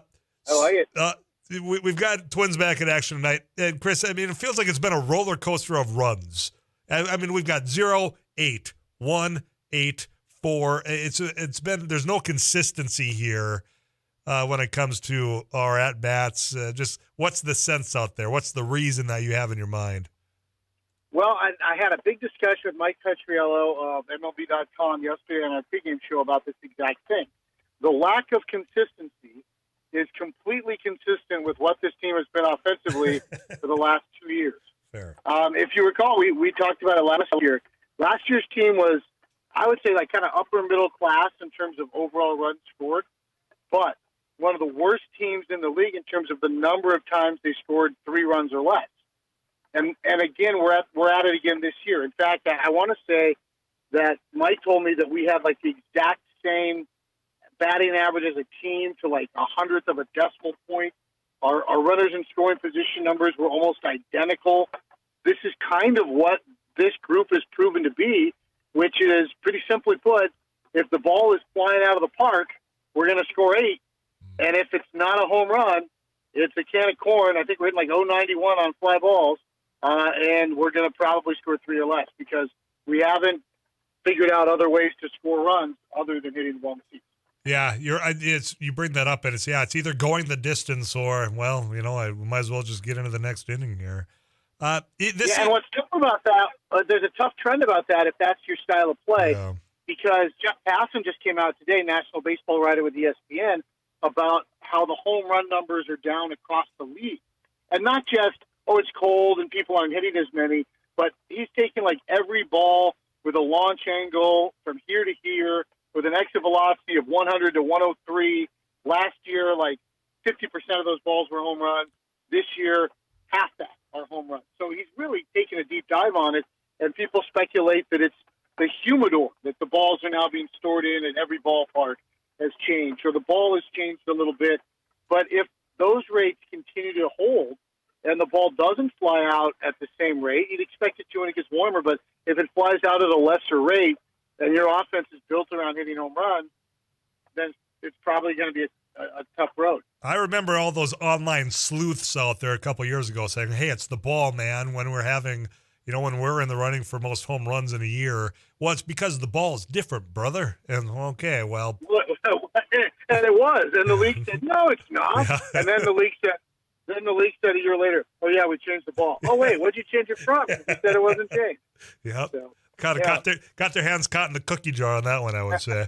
like it. We've got Twins back in action tonight. And, Chris, I mean, it feels like it's been a roller coaster of runs. I mean, we've got 0, 8, 1, 8, 4. It's been, there's no consistency here when it comes to our at-bats. Just what's the sense out there? What's the reason that you have in your mind? Well, I had a big discussion with Mike Petriello of MLB.com yesterday on our pregame show about this exact thing. The lack of consistency is completely consistent with what this team has been offensively for the last 2 years. Fair. If you recall, we talked about it last year. Last year's team was, I would say, like kind of upper middle class in terms of overall runs scored, but one of the worst teams in the league in terms of the number of times they scored 3 runs or less. And again, we're at it again this year. In fact, I want to say that Mike told me that we had like the exact same batting average as a team to like 1/100th of a decimal point. Our runners in scoring position numbers were almost identical. This is kind of what this group has proven to be, which is pretty simply put, if the ball is flying out of the park, we're going to score 8. And if it's not a home run, it's a can of corn. I think we're hitting like 0.91 on fly balls. And we're going to probably score 3 or less because we haven't figured out other ways to score runs other than hitting the ball in the seats. Yeah, you bring that up, and it's either going the distance or, well, you know, I might as well just get into the next inning here. And what's tough about that, there's a tough trend about that if that's your style of play, because Jeff Passan just came out today, national baseball writer with ESPN, about how the home run numbers are down across the league. And not just, it's cold and people aren't hitting as many, but he's taking like every ball with a launch angle from here to here with an exit velocity of 100 to 103. Last year, like 50% of those balls were home runs. This year, half that are home runs. So he's really taking a deep dive on it, and people speculate that it's the humidor that the balls are now being stored in and every ballpark has changed, or the ball has changed a little bit. But if those rates continue to hold, and the ball doesn't fly out at the same rate, you'd expect it to when it gets warmer, but if it flies out at a lesser rate and your offense is built around hitting home runs, then it's probably going to be a tough road. I remember all those online sleuths out there a couple years ago saying, hey, it's the ball, man, when we're having, you know, when we're in the running for most home runs in a year. Well, it's because the ball is different, brother. And, okay, well. And it was. And the league said, no, it's not. Yeah. And then the league said a year later, oh, yeah, we changed the ball. Oh, wait, what'd you change it from? You said it wasn't changed. Yep. So, got their hands caught in the cookie jar on that one, I would say.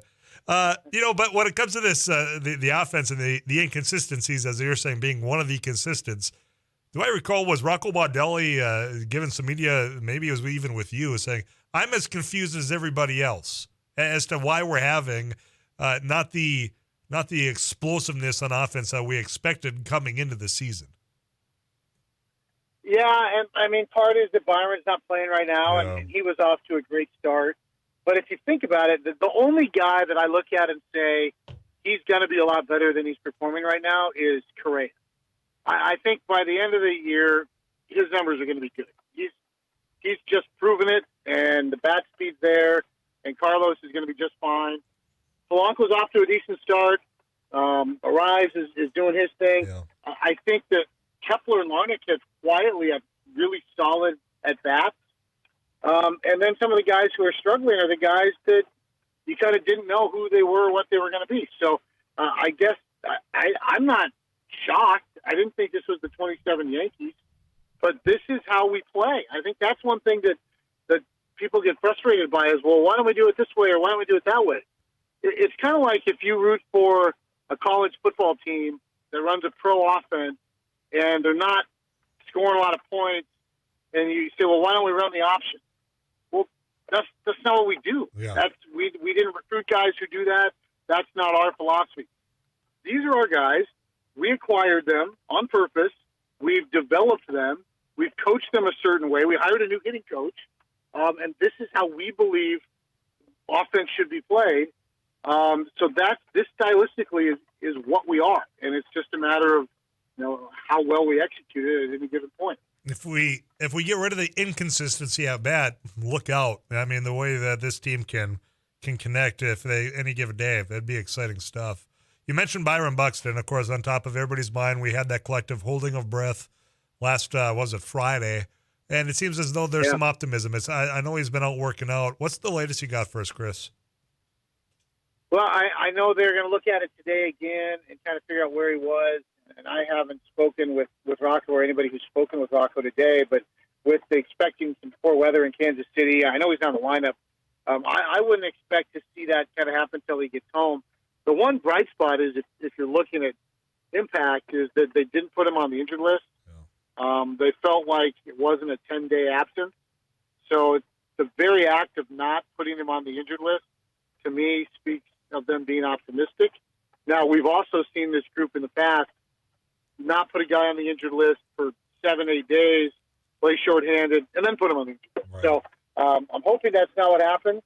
You know, but when it comes to this, the offense and the inconsistencies, as you're saying, being one of the consistents, do I recall was Rocco Baldelli giving some media, maybe it was even with you, saying, I'm as confused as everybody else as to why we're having not the explosiveness on offense that we expected coming into the season. Yeah, and I mean, part is that Byron's not playing right now, and he was off to a great start. But if you think about it, the only guy that I look at and say he's going to be a lot better than he's performing right now is Correa. I think by the end of the year, his numbers are going to be good. He's just proven it, and the bat speed's there, and Carlos is going to be just fine. Polanco's off to a decent start. Arise is doing his thing. Yeah. I think that Kepler and Larnach have quietly had really solid at-bats. And then some of the guys who are struggling are the guys that you kind of didn't know who they were or what they were going to be. So I guess I'm not shocked. I didn't think this was the 27 Yankees, but this is how we play. I think that's one thing that people get frustrated by is, well, why don't we do it this way or why don't we do it that way? it's kind of like if you root for a college football team that runs a pro offense and they're not scoring a lot of points, and you say, well, why don't we run the option? Well, that's not what we do. Yeah. We didn't recruit guys who do that. That's not our philosophy. These are our guys. We acquired them on purpose. We've developed them. We've coached them a certain way. We hired a new hitting coach, and this is how we believe offense should be played. So this stylistically is what we are, and it's just a matter of how well we execute it at any given point. If we get rid of the inconsistency at bat, look out. I mean, the way that this team can connect any given day, that'd be exciting stuff. You mentioned Byron Buxton, of course, on top of everybody's mind. We had that collective holding of breath last, Friday? And it seems as though there's some optimism. I know he's been out working out. What's the latest you got for us, Chris? Well, I know they're going to look at it today again and kind of figure out where he was. And I haven't spoken with Rocco or anybody who's spoken with Rocco today, but with expecting some poor weather in Kansas City, I know he's not in the lineup. I wouldn't expect to see that kind of happen until he gets home. The one bright spot is if you're looking at impact is that they didn't put him on the injured list. They felt like it wasn't a 10-day absence. So the very act of not putting him on the injured list, to me, speaks of them being optimistic. Now, we've also seen this group in the past not put a guy on the injured list for 7-8 days, play shorthanded, and then put him on the injured list. Right. So I'm hoping that's not what happened.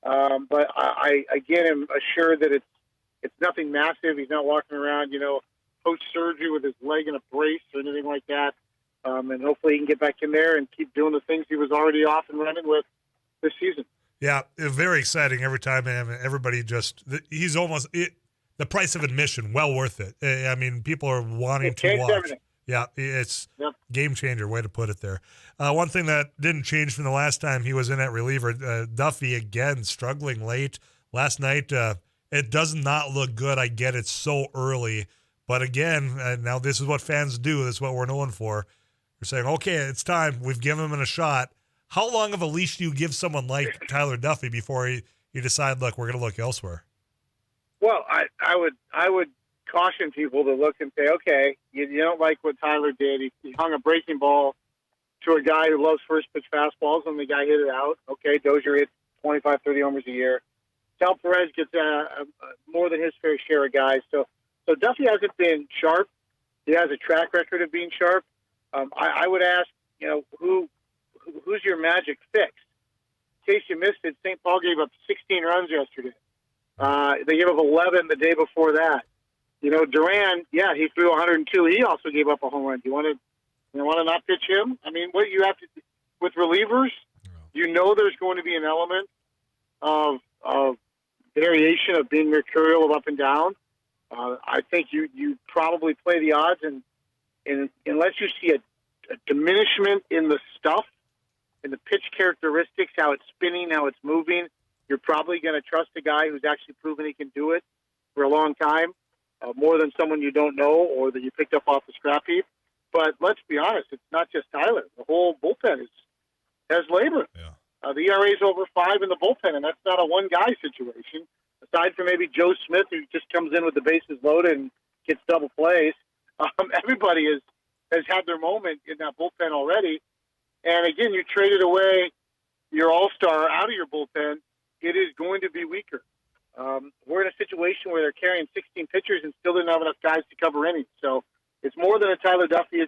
But I again am assured that it's nothing massive. He's not walking around, post-surgery with his leg in a brace or anything like that. And hopefully he can get back in there and keep doing the things he was already off and running with this season. Yeah, very exciting every time. Everybody he's almost the price of admission, well worth it. I mean, people are wanting to watch. Everything. Yeah, it's game changer, way to put it there. One thing that didn't change from the last time he was in at reliever, Duffy again struggling late. Last night, it does not look good. I get it's so early. But again, now this is what fans do. This is what we're known for. We're saying, okay, it's time. We've given him a shot. How long of a leash do you give someone like Tyler Duffy before you decide, look, we're going to look elsewhere? Well, I would caution people to look and say, okay, you don't like what Tyler did. He hung a breaking ball to a guy who loves first pitch fastballs, and the guy hit it out. Okay, Dozier hits 25, 30 homers a year. Sal Perez gets more than his fair share of guys. So Duffy hasn't been sharp. He has a track record of being sharp. I would ask, who's your magic fix? In case you missed it, St. Paul gave up 16 runs yesterday. They gave up 11 the day before that. Duran, he threw 102. He also gave up a home run. Do you want to not pitch him? I mean, what you have to with relievers, there's going to be an element of variation, of being mercurial, of up and down. I think you probably play the odds, and unless you see a diminishment in the stuff, in the pitch characteristics, how it's spinning, how it's moving, you're probably going to trust a guy who's actually proven he can do it for a long time, more than someone you don't know or that you picked up off the scrap heap. But let's be honest, it's not just Tyler. The whole bullpen has labored. Yeah. The ERA is over 5 in the bullpen, and that's not a one-guy situation. Aside from maybe Joe Smith, who just comes in with the bases loaded and gets double plays, everybody has had their moment in that bullpen already. And again, you traded away your all-star out of your bullpen. It is going to be weaker. We're in a situation where they're carrying 16 pitchers and still didn't have enough guys to cover innings. So it's more than a Tyler Duffy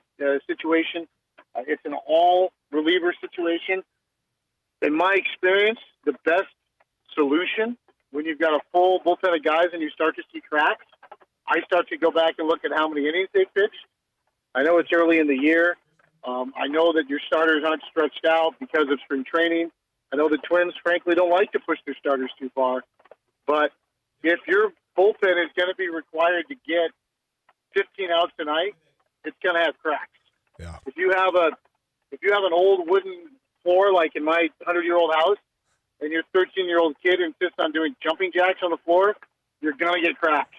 situation. It's an all-reliever situation. In my experience, the best solution when you've got a full bullpen of guys and you start to see cracks, I start to go back and look at how many innings they pitched. I know it's early in the year. I know that your starters aren't stretched out because of spring training. I know the Twins, frankly, don't like to push their starters too far. But if your bullpen is going to be required to get 15 outs tonight, it's going to have cracks. Yeah. If you have an old wooden floor like in my 100-year-old house, and your 13-year-old kid insists on doing jumping jacks on the floor, you're going to get cracks.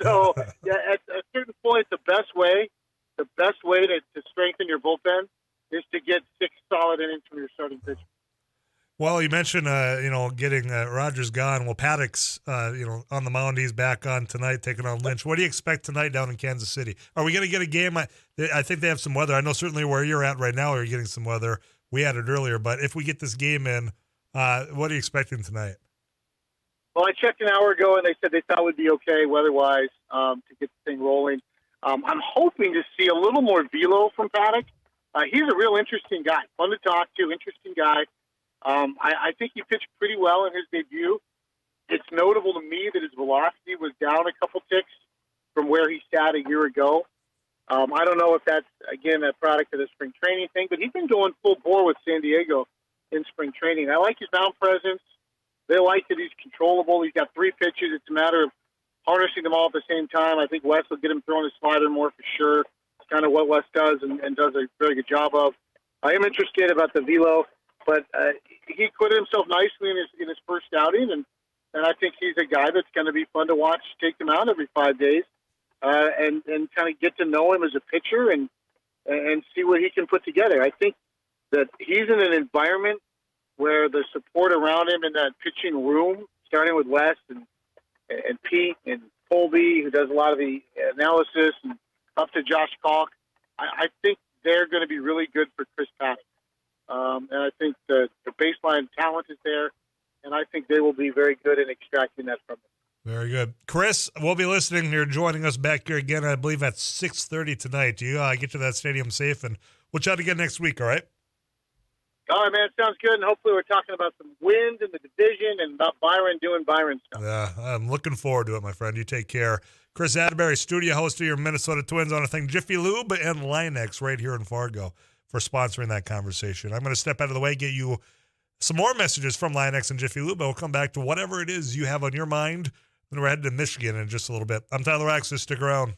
So, at a certain point, the best way to strengthen your bullpen is to get 6 solid innings from your starting pitcher. Well, you mentioned, getting Rogers gone. Well, Paddock's, on the mound. He's back on tonight, taking on Lynch. What do you expect tonight down in Kansas City? Are we going to get a game? I think they have some weather. I know certainly where you're at right now, you're getting some weather. We had it earlier, but if we get this game in, what are you expecting tonight? Well, I checked an hour ago, and they said they thought it would be okay weather-wise to get the thing rolling. I'm hoping to see a little more velo from Paddock. He's a real interesting guy, fun to talk to, interesting guy. I think he pitched pretty well in his debut. It's notable to me that his velocity was down a couple ticks from where he sat a year ago. I don't know if that's, again, a product of the spring training thing, but he's been going full bore with San Diego in spring training. I like his mound presence. They like that he's controllable. He's got 3 pitches. It's a matter of harnessing them all at the same time. I think Wes will get him throwing his slider more for sure. It's kind of what Wes does and does a very good job of. I am interested about the velo, but he acquitted himself nicely in his first outing, and I think he's a guy that's going to be fun to watch take him out every 5 days and kind of get to know him as a pitcher and see what he can put together. I think that he's in an environment where the support around him in that pitching room, starting with Wes and Pete and Colby, who does a lot of the analysis, and up to Josh Kalk, I think they're going to be really good for Chris Paddock. And I think the baseline talent is there, and I think they will be very good in extracting that from them. Very good. Chris, we'll be listening. You're joining us back here again, I believe, at 6:30 tonight. Do you get to that stadium safe? And we'll chat again next week, all right? All right, man. Sounds good. And hopefully we're talking about some wins in the division and about Byron doing Byron stuff. Yeah, I'm looking forward to it, my friend. You take care. Chris Atterbury, studio host of your Minnesota Twins. I want to thank Jiffy Lube and Linex right here in Fargo for sponsoring that conversation. I'm going to step out of the way, get you some more messages from Linex and Jiffy Lube, but we'll come back to whatever it is you have on your mind. Then we're headed to Michigan in just a little bit. I'm Tyler Axis. Stick around.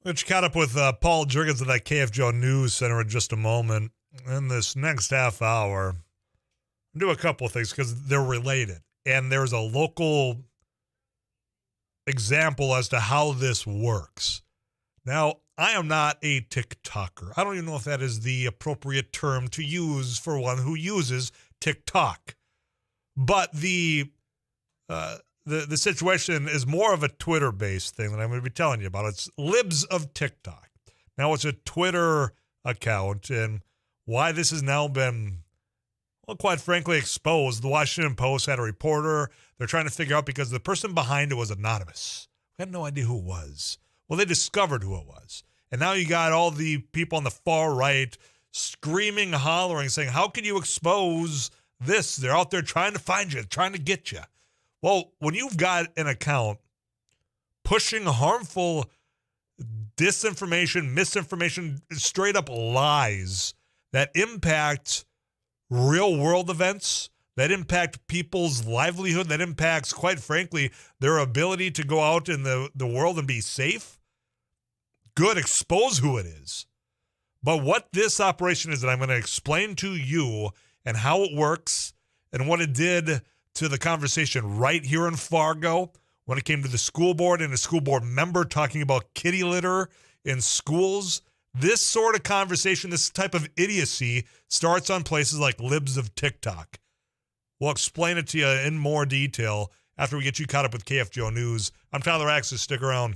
Which caught up with Paul Jurgens of that KFGO News Center in just a moment. In this next half hour, I'll do a couple of things because they're related. And there's a local example as to how this works. Now, I am not a TikToker. I don't even know if that is the appropriate term to use for one who uses TikTok. But the situation is more of a Twitter-based thing that I'm going to be telling you about. It's Libs of TikTok. Now, it's a Twitter account, and why this has now been, well, quite frankly, exposed. The Washington Post had a reporter. They're trying to figure out because the person behind it was anonymous. We had no idea who it was. Well, they discovered who it was. And now you got all the people on the far right screaming, hollering, saying, how can you expose this? They're out there trying to find you, trying to get you. Well, when you've got an account pushing harmful disinformation, misinformation, straight up lies that impact real world events, that impact people's livelihood, that impacts, quite frankly, their ability to go out in the world and be safe, good, expose who it is. But what this operation is that I'm going to explain to you and how it works and what it did to the conversation right here in Fargo when it came to the school board and a school board member talking about kitty litter in schools. This sort of conversation, this type of idiocy starts on places like Libs of TikTok. We'll explain it to you in more detail after we get you caught up with KFGO News. I'm Tyler Axis. Stick around.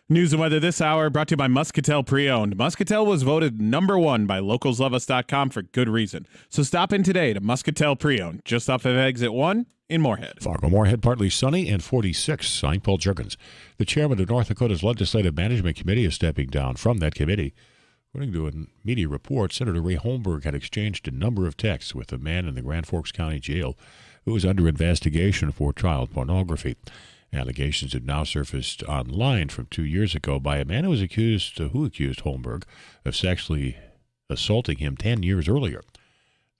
News and weather this hour brought to you by Muscatel Pre-Owned. Muscatel was voted #1 by LocalsLoveUs.com for good reason. So stop in today to Muscatel Pre-Owned, just off of Exit 1 in Moorhead. Fargo-Moorhead, partly sunny and 46. I'm Paul Jurgens. The chairman of North Dakota's Legislative Management Committee is stepping down from that committee. According to a media report, Senator Ray Holbrook had exchanged a number of texts with a man in the Grand Forks County Jail who was under investigation for child pornography. Allegations have now surfaced online from 2 years ago by a man who accused Holbrook of sexually assaulting him 10 years earlier.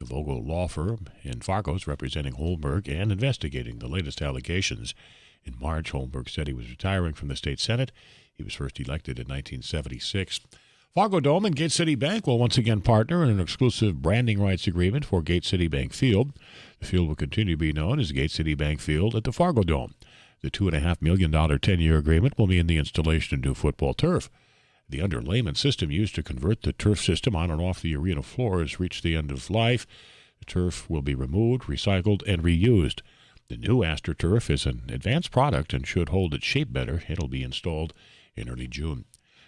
The local law firm in Fargo is representing Holbrook and investigating the latest allegations. In March, Holbrook said he was retiring from the state Senate. He was first elected in 1976. Fargo Dome and Gate City Bank will once again partner in an exclusive branding rights agreement for Gate City Bank Field. The field will continue to be known as Gate City Bank Field at the Fargo Dome. The $2.5 million 10-year agreement will mean the installation of new football turf. The underlayment system used to convert the turf system on and off the arena floor has reached the end of life. The turf will be removed, recycled, and reused. The new AstroTurf is an advanced product and should hold its shape better. It'll be installed in early June.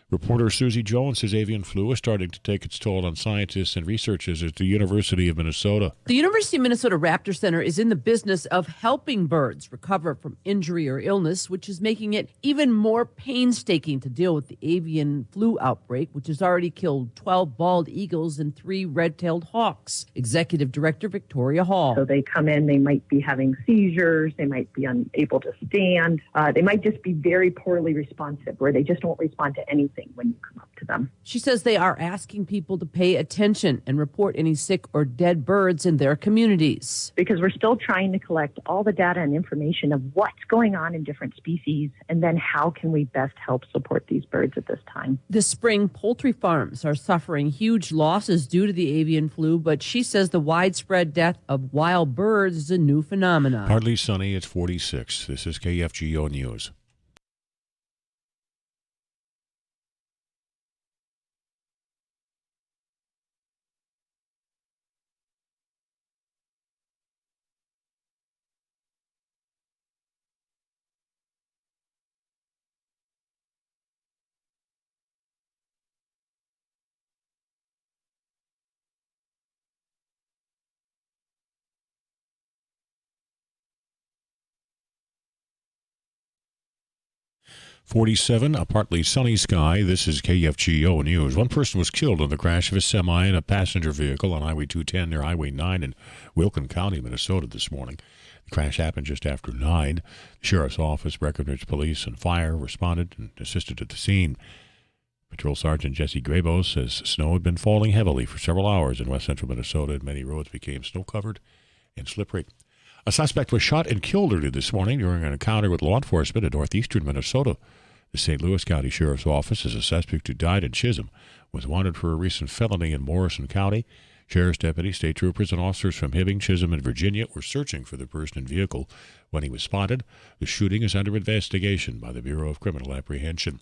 Reporter Susie Jones says avian flu is starting to take its toll on scientists and researchers at the University of Minnesota. The University of Minnesota Raptor Center is in the business of helping birds recover from injury or illness, which is making it even more painstaking to deal with the avian flu outbreak, which has already killed 12 bald eagles and 3 red-tailed hawks. Executive Director Victoria Hall. So they come in, they might be having seizures, they might be unable to stand, they might just be very poorly responsive, where they just won't respond to anything when you come up to them. She says they are asking people to pay attention and report any sick or dead birds in their communities. Because we're still trying to collect all the data and information of what's going on in different species, and then how can we best help support these birds at this time. This spring, poultry farms are suffering huge losses due to the avian flu, but she says the widespread death of wild birds is a new phenomenon. Partly sunny, it's 46. This is KFGO News. .47, a partly sunny sky. This is KFGO News. One person was killed in the crash of a semi and a passenger vehicle on Highway 210 near Highway 9 in Wilkin County, Minnesota this morning. The crash happened just after 9. The Sheriff's Office, Breckenridge Police, and Fire responded and assisted at the scene. Patrol Sergeant Jesse Grabo says snow had been falling heavily for several hours in west central Minnesota, and many roads became snow-covered and slippery. A suspect was shot and killed early this morning during an encounter with law enforcement in northeastern Minnesota. The St. Louis County Sheriff's Office says a suspect who died in Chisholm was wanted for a recent felony in Morrison County. Sheriff's deputies, state troopers, and officers from Hibbing, Chisholm, and Virginia were searching for the person and vehicle when he was spotted. The shooting is under investigation by the Bureau of Criminal Apprehension.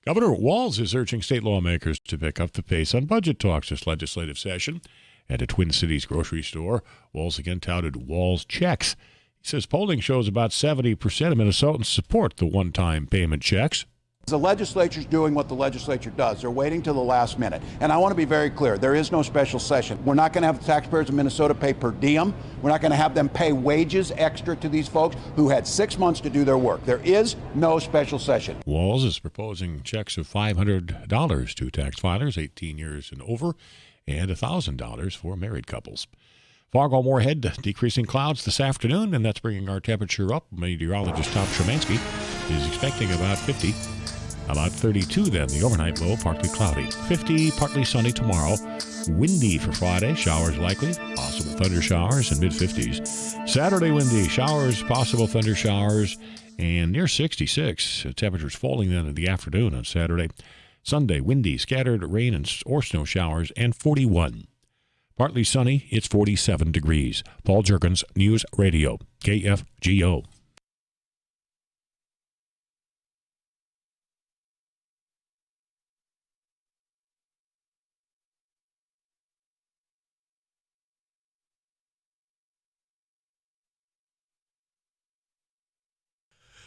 Governor Walz is urging state lawmakers to pick up the pace on budget talks this legislative session. At a Twin Cities grocery store, Walz again touted Walz checks. He says polling shows about 70% of Minnesotans support the one-time payment checks. The legislature's doing what the legislature does. They're waiting till the last minute. And I want to be very clear. There is no special session. We're not going to have the taxpayers of Minnesota pay per diem. We're not going to have them pay wages extra to these folks who had 6 months to do their work. There is no special session. Walz is proposing checks of $500 to tax filers 18 years and over, and $1,000 for married couples. Fargo-Moorhead, decreasing clouds this afternoon, and that's bringing our temperature up. Meteorologist Tom Szymanski is expecting about 50. About 32 then, the overnight low, partly cloudy. 50, partly sunny tomorrow. Windy for Friday, showers likely, possible thunder showers in mid-50s. Saturday, windy, showers, possible thunder showers, and near 66. Temperatures falling then in the afternoon on Saturday. Sunday, windy, scattered rain or snow showers, and 41. Partly sunny, it's 47 degrees. Paul Jergens, News Radio, KFGO.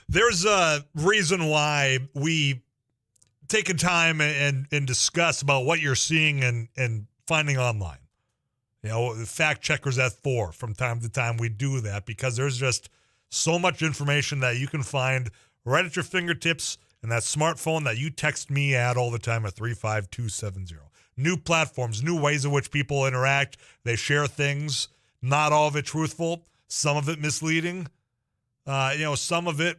There's a reason why we take a time and discuss about what you're seeing and finding online. You know, fact checkers at 4 from time to time, we do that because there's just so much information that you can find right at your fingertips and that smartphone that you text me at all the time at 35270. New platforms, new ways in which people interact. They share things, not all of it truthful, some of it misleading, some of it,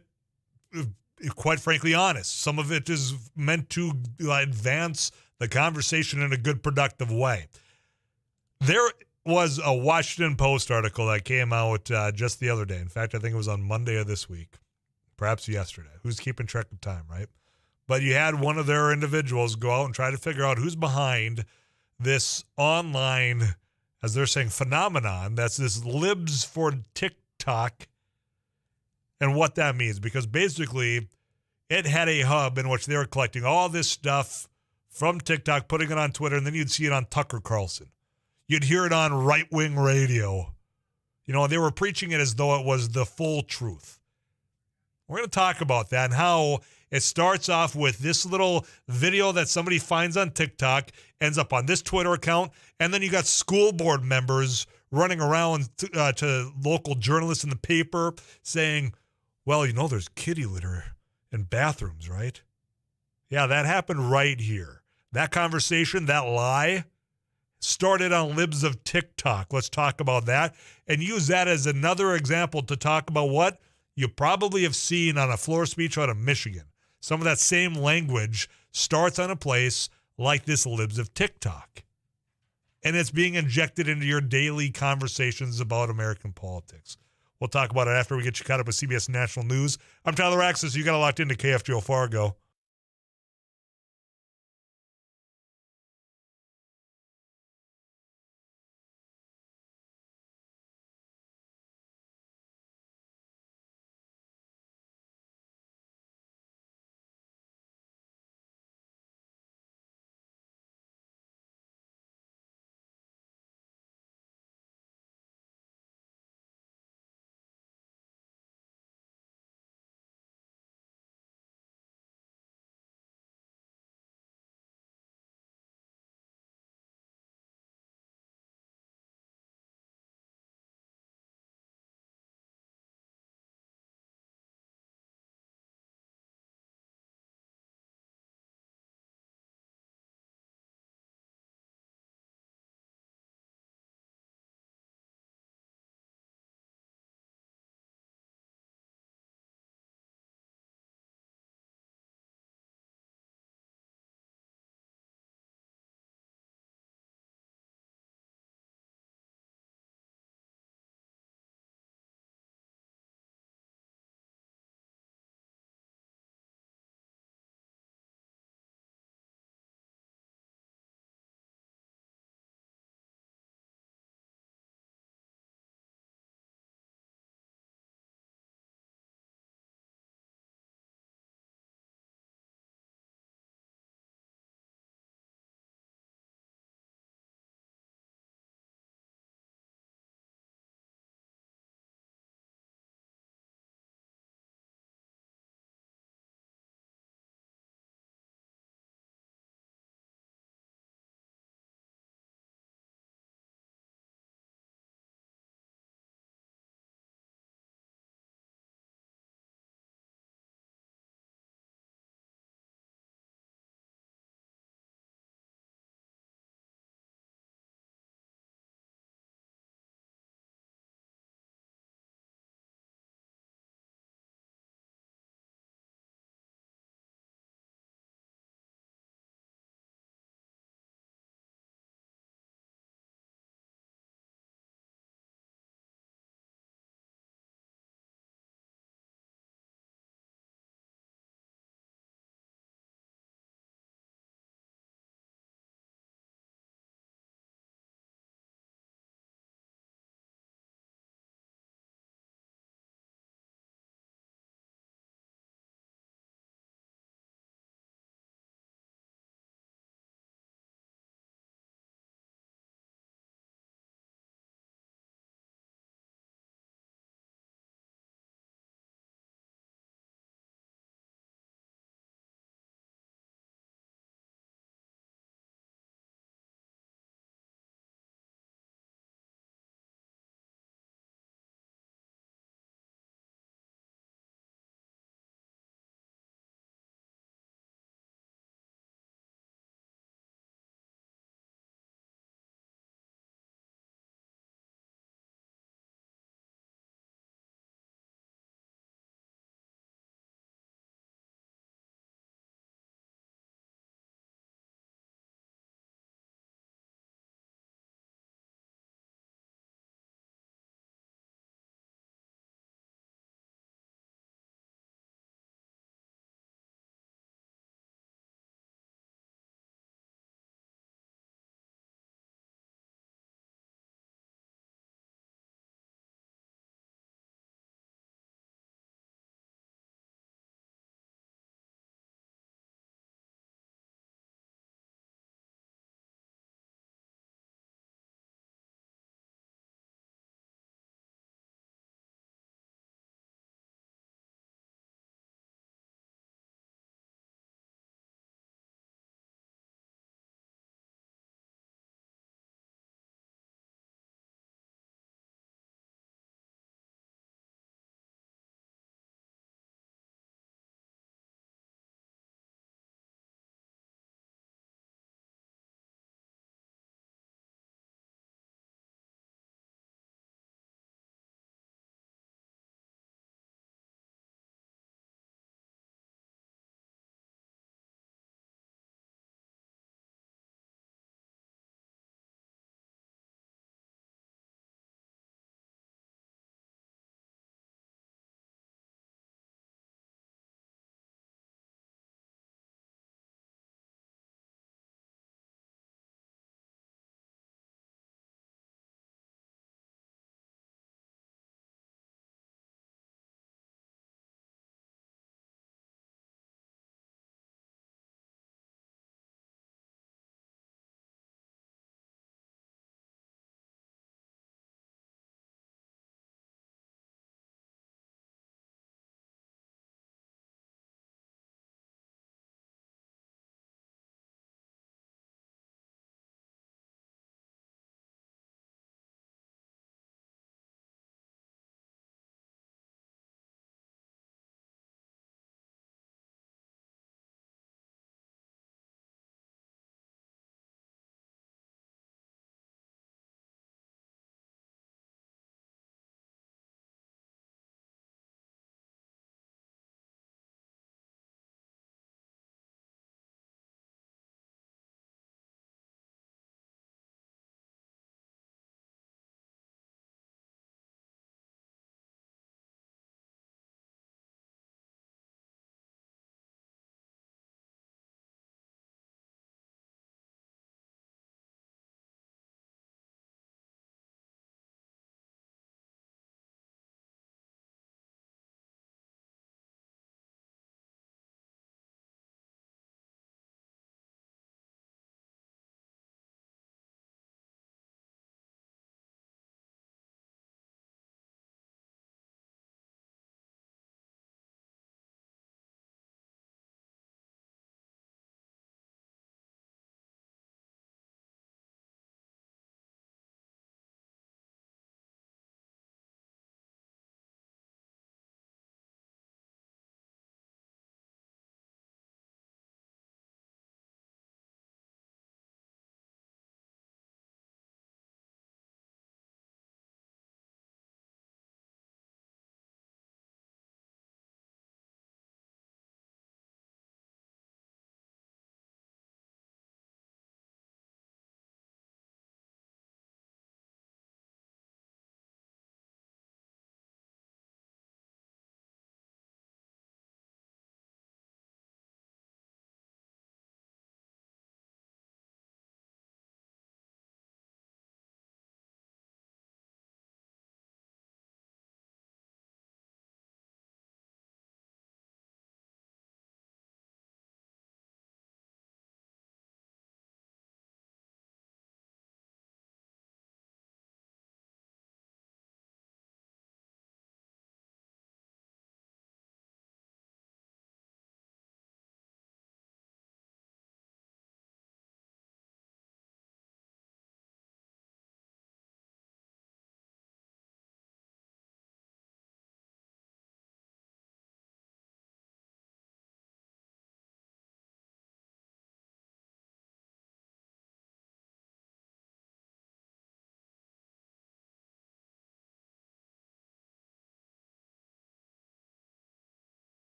quite frankly, honest. Some of it is meant to advance the conversation in a good, productive way. There was a Washington Post article that came out just the other day. In fact, I think it was on Monday of this week, perhaps yesterday. Who's keeping track of time, right? But you had one of their individuals go out and try to figure out who's behind this online, as they're saying, phenomenon. That's this libs for TikTok and what that means. Because basically, it had a hub in which they were collecting all this stuff from TikTok, putting it on Twitter, and then you'd see it on Tucker Carlson. You'd hear it on right-wing radio. You know, they were preaching it as though it was the full truth. We're going to talk about that and how it starts off with this little video that somebody finds on TikTok, ends up on this Twitter account, and then you got school board members running around to local journalists in the paper saying, well, you know, there's kitty litter in bathrooms, right? Yeah, that happened right here. That conversation, that lie, started on libs of TikTok. Let's talk about that and use that as another example to talk about what you probably have seen on a floor speech out of Michigan. Some of that same language starts on a place like this libs of TikTok. And it's being injected into your daily conversations about American politics. We'll talk about it after we get you caught up with CBS National News. I'm Tyler Axis. You got locked into KFGO Fargo.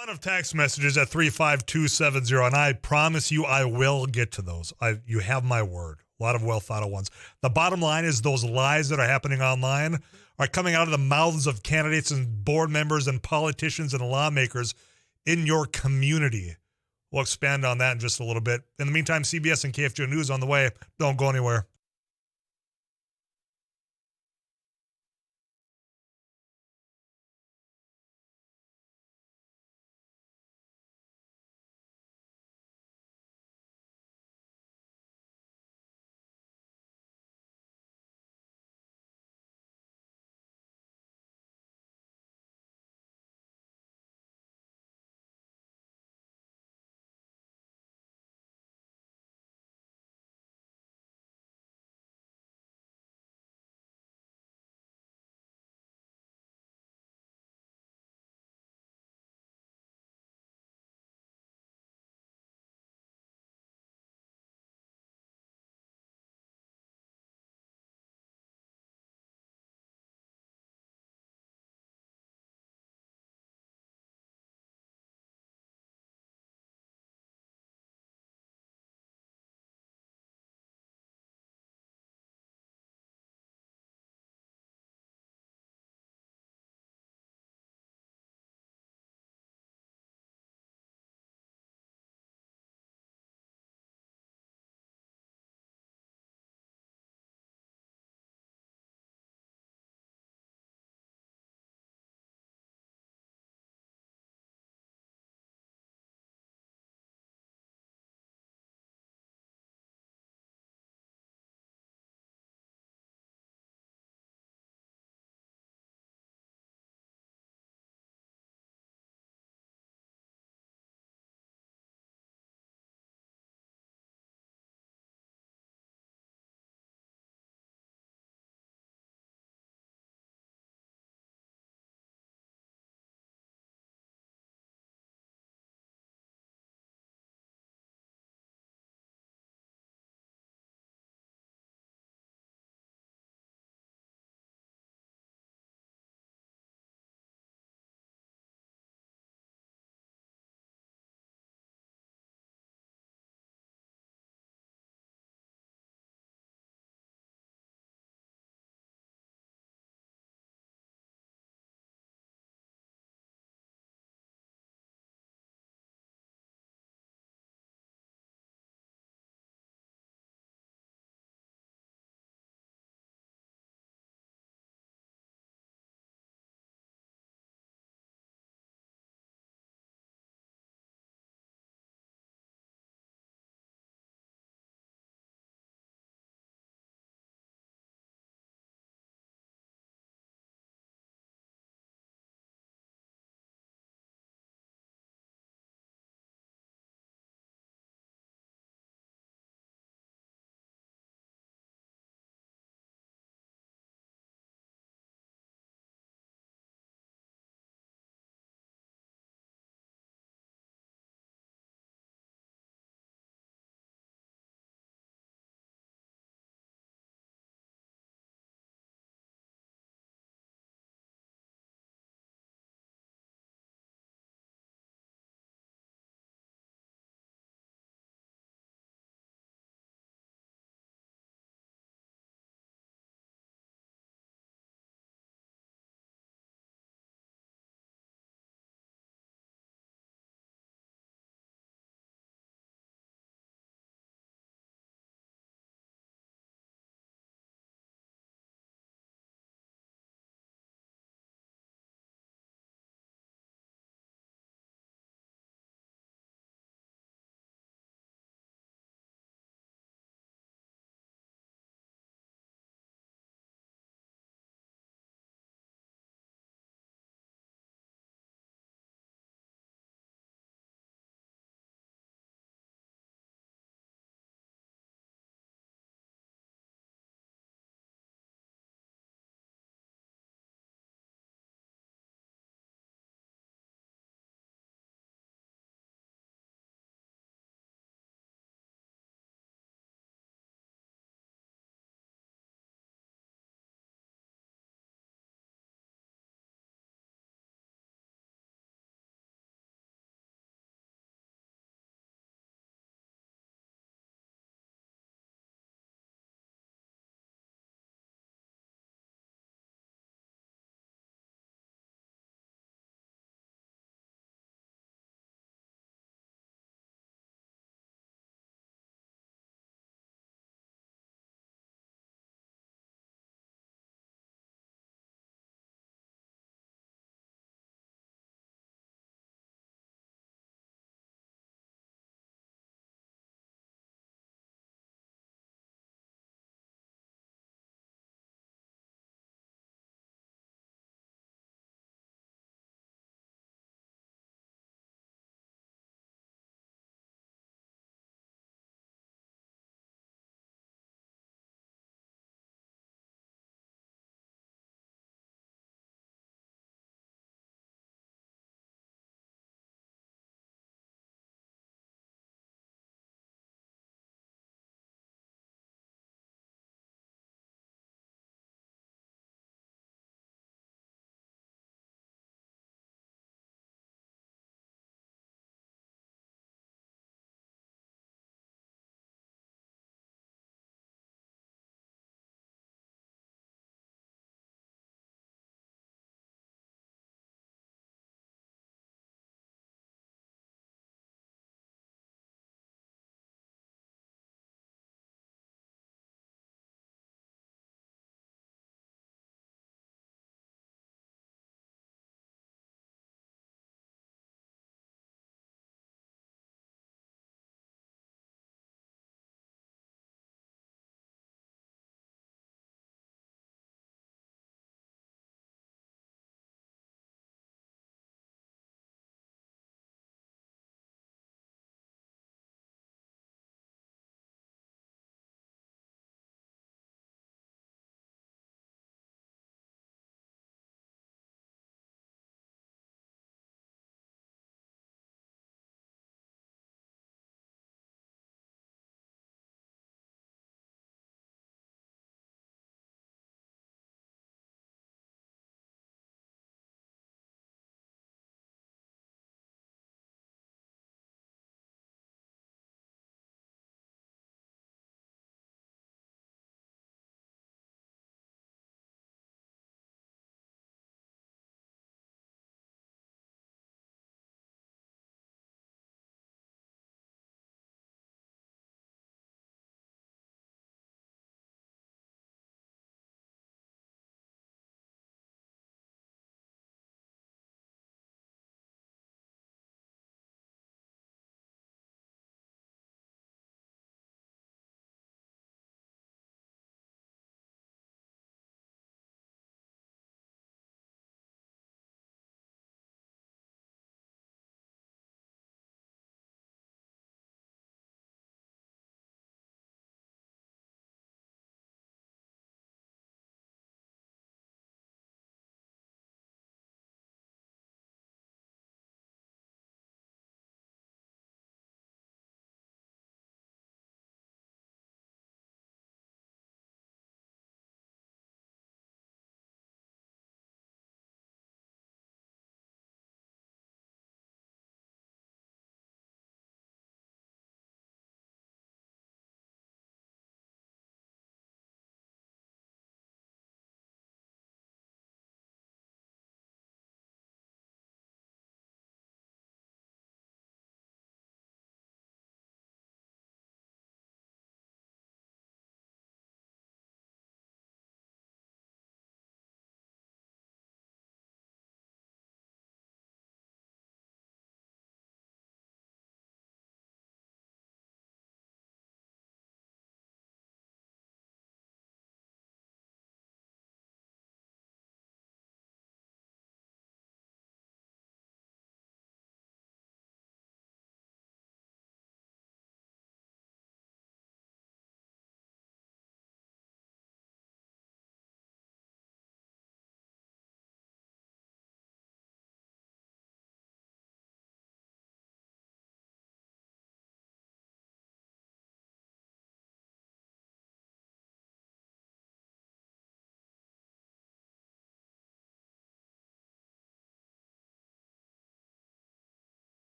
Ton of text messages at 35270, and I promise you I will get to those. You have my word. A lot of well thought of ones. The bottom line is those lies that are happening online are coming out of the mouths of candidates and board members and politicians and lawmakers in your community. We'll expand on that in just a little bit. In the meantime, CBS and KFGO News on the way. Don't go anywhere.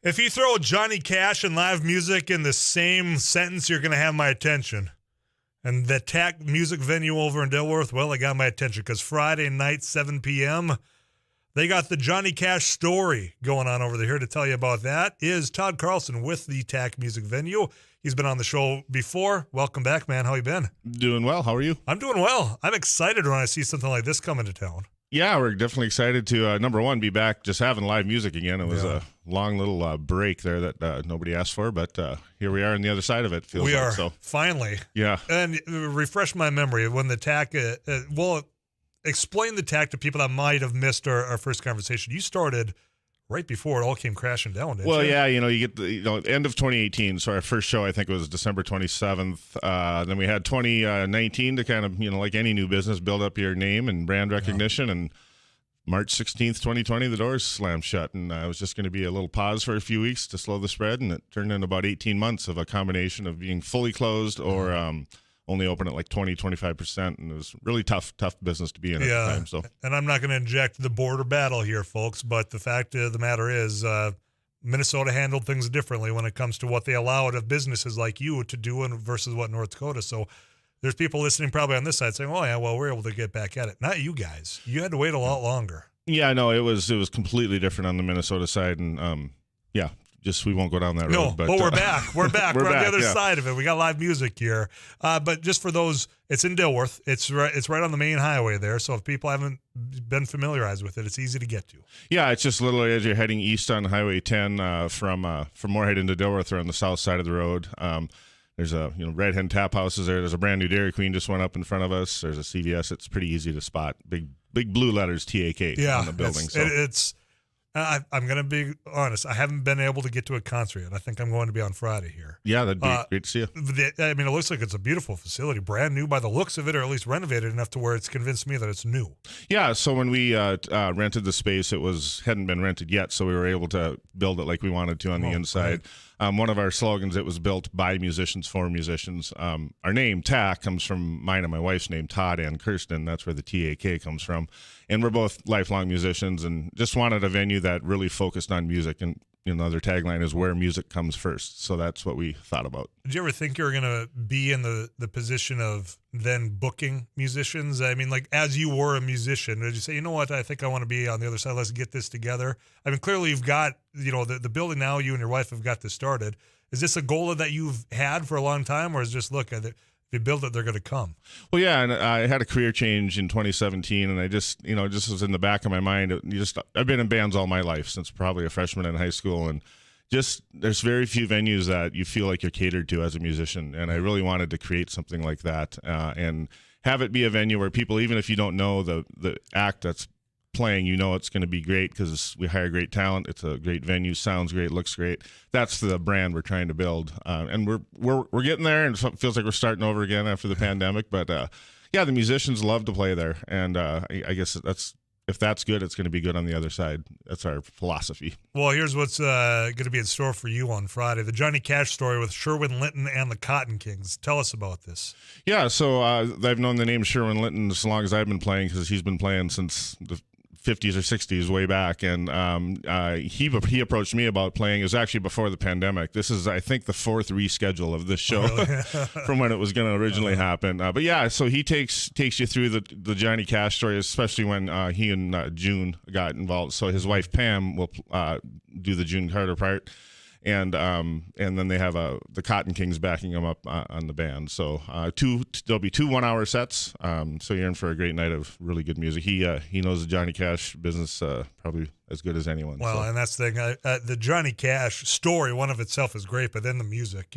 If you throw Johnny Cash and live music in the same sentence, you're going to have my attention. And the TAC music venue over in Dilworth, well, they got my attention because Friday night, 7 p.m., they got the Johnny Cash story going on over there. Here to tell you about that is Todd Carlson with the TAC music venue. He's been on the show before. Welcome back, man. How you been? Doing well. How are you? I'm doing well. I'm excited when I see something like this coming to town. Yeah, we're definitely excited to, number one, be back just having live music again. It was a long little break there that nobody asked for, but here we are on the other side of it. Feels we like, are, so. Finally. Yeah. And refresh my memory, when the TAC, explain the TAC to people that might have missed our first conversation. You started right before it all came crashing down, didn't you? Well, yeah, you get the end of 2018. So our first show, I think, was December 27th. Then we had 2019 to kind of, like any new business, build up your name and brand recognition. And March 16th, 2020, the doors slammed shut. And it was just going to be a little pause for a few weeks to slow the spread. And it turned into about 18 months of a combination of being fully closed or only open at like 20-25%, and it was really tough business to be in at the time. So, and I'm not going to inject the border battle here, folks, but the fact of the matter is Minnesota handled things differently when it comes to what they allowed of businesses like you to do versus what North Dakota. So there's people listening probably on this side saying, oh, yeah, well, we're able to get back at it. Not you guys. You had to wait a lot longer. Yeah, no, it was completely different on the Minnesota side, and just we won't go down that road. No, but we're back. We're back. We're on the other yeah. side of it. We got live music here. But just for those, it's in Dilworth. It's right on the main highway there. So if people haven't been familiarized with it, it's easy to get to. Yeah, it's just literally as you're heading east on Highway 10 from Moorhead into Dilworth, or on the south side of the road. There's a Red Hen Tap Houses there. There's a brand new Dairy Queen just went up in front of us. There's a CVS. It's pretty easy to spot. Big blue letters TAK on the building. I'm going to be honest. I haven't been able to get to a concert yet. I think I'm going to be on Friday here. Yeah, that'd be great to see you. It looks like it's a beautiful facility, brand new by the looks of it, or at least renovated enough to where it's convinced me that it's new. Yeah, so when we rented the space, it hadn't been rented yet, so we were able to build it like we wanted to on the inside. Right. One of our slogans, it was built by musicians for musicians. Our name, TAC, comes from mine and my wife's name, Todd and Kirsten. That's where the TAK comes from. And we're both lifelong musicians and just wanted a venue that really focused on music. And their tagline is where music comes first. So that's what we thought about. Did you ever think you were going to be in the position of then booking musicians? As you were a musician, did you say, you know what, I think I want to be on the other side. Let's get this together. Clearly you've got, the building now, you and your wife have got this started. Is this a goal that you've had for a long time, or is just, look, if you build it, they're going to come? Well, yeah, and I had a career change in 2017, and I just, just was in the back of my mind. I've been in bands all my life, since probably a freshman in high school, and just there's very few venues that you feel like you're catered to as a musician, and I really wanted to create something like that and have it be a venue where people, even if you don't know the act that's playing, it's going to be great because we hire great talent. It's a great venue, sounds great, looks great. That's the brand we're trying to build, and we're getting there. And it feels like we're starting over again after the pandemic. But the musicians love to play there, and I guess if that's good, it's going to be good on the other side. That's our philosophy. Well, here's what's going to be in store for you on Friday: the Johnny Cash story with Sherwin, Linton, and the Cotton Kings. Tell us about this. Yeah, so I've known the name Sherwin Linton as long as I've been playing, because he's been playing since the 50s or 60s, way back, and he approached me about playing. It was actually before the pandemic. This is, I think, the fourth reschedule of this show from when it was going to originally happen. But yeah, so he takes you through the Johnny Cash story, especially when he and June got involved. So his wife Pam will do the June Carter part. And then they have the Cotton Kings backing them up on the band. So there'll be 2 1-hour sets. So you're in for a great night of really good music. He knows the Johnny Cash business probably as good as anyone. Well, and that's the thing. The Johnny Cash story, one of itself, is great, but then the music.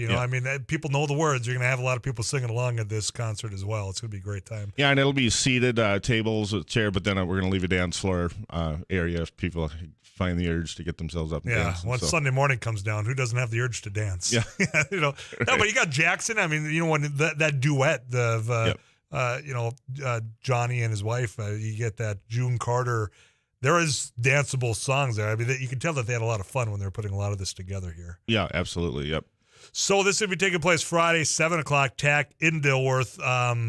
People know the words. You're going to have a lot of people singing along at this concert as well. It's going to be a great time. Yeah, and it'll be seated tables with chair, but then we're going to leave a dance floor area if people find the urge to get themselves up and dance. Once Sunday morning comes down, who doesn't have the urge to dance? Yeah. No, but you got Jackson. When that duet of Johnny and his wife, you get that June Carter. There is danceable songs there. You can tell that they had a lot of fun when they were putting a lot of this together here. Yeah, absolutely. Yep. So this will be taking place Friday, 7 o'clock, TAC in Dilworth.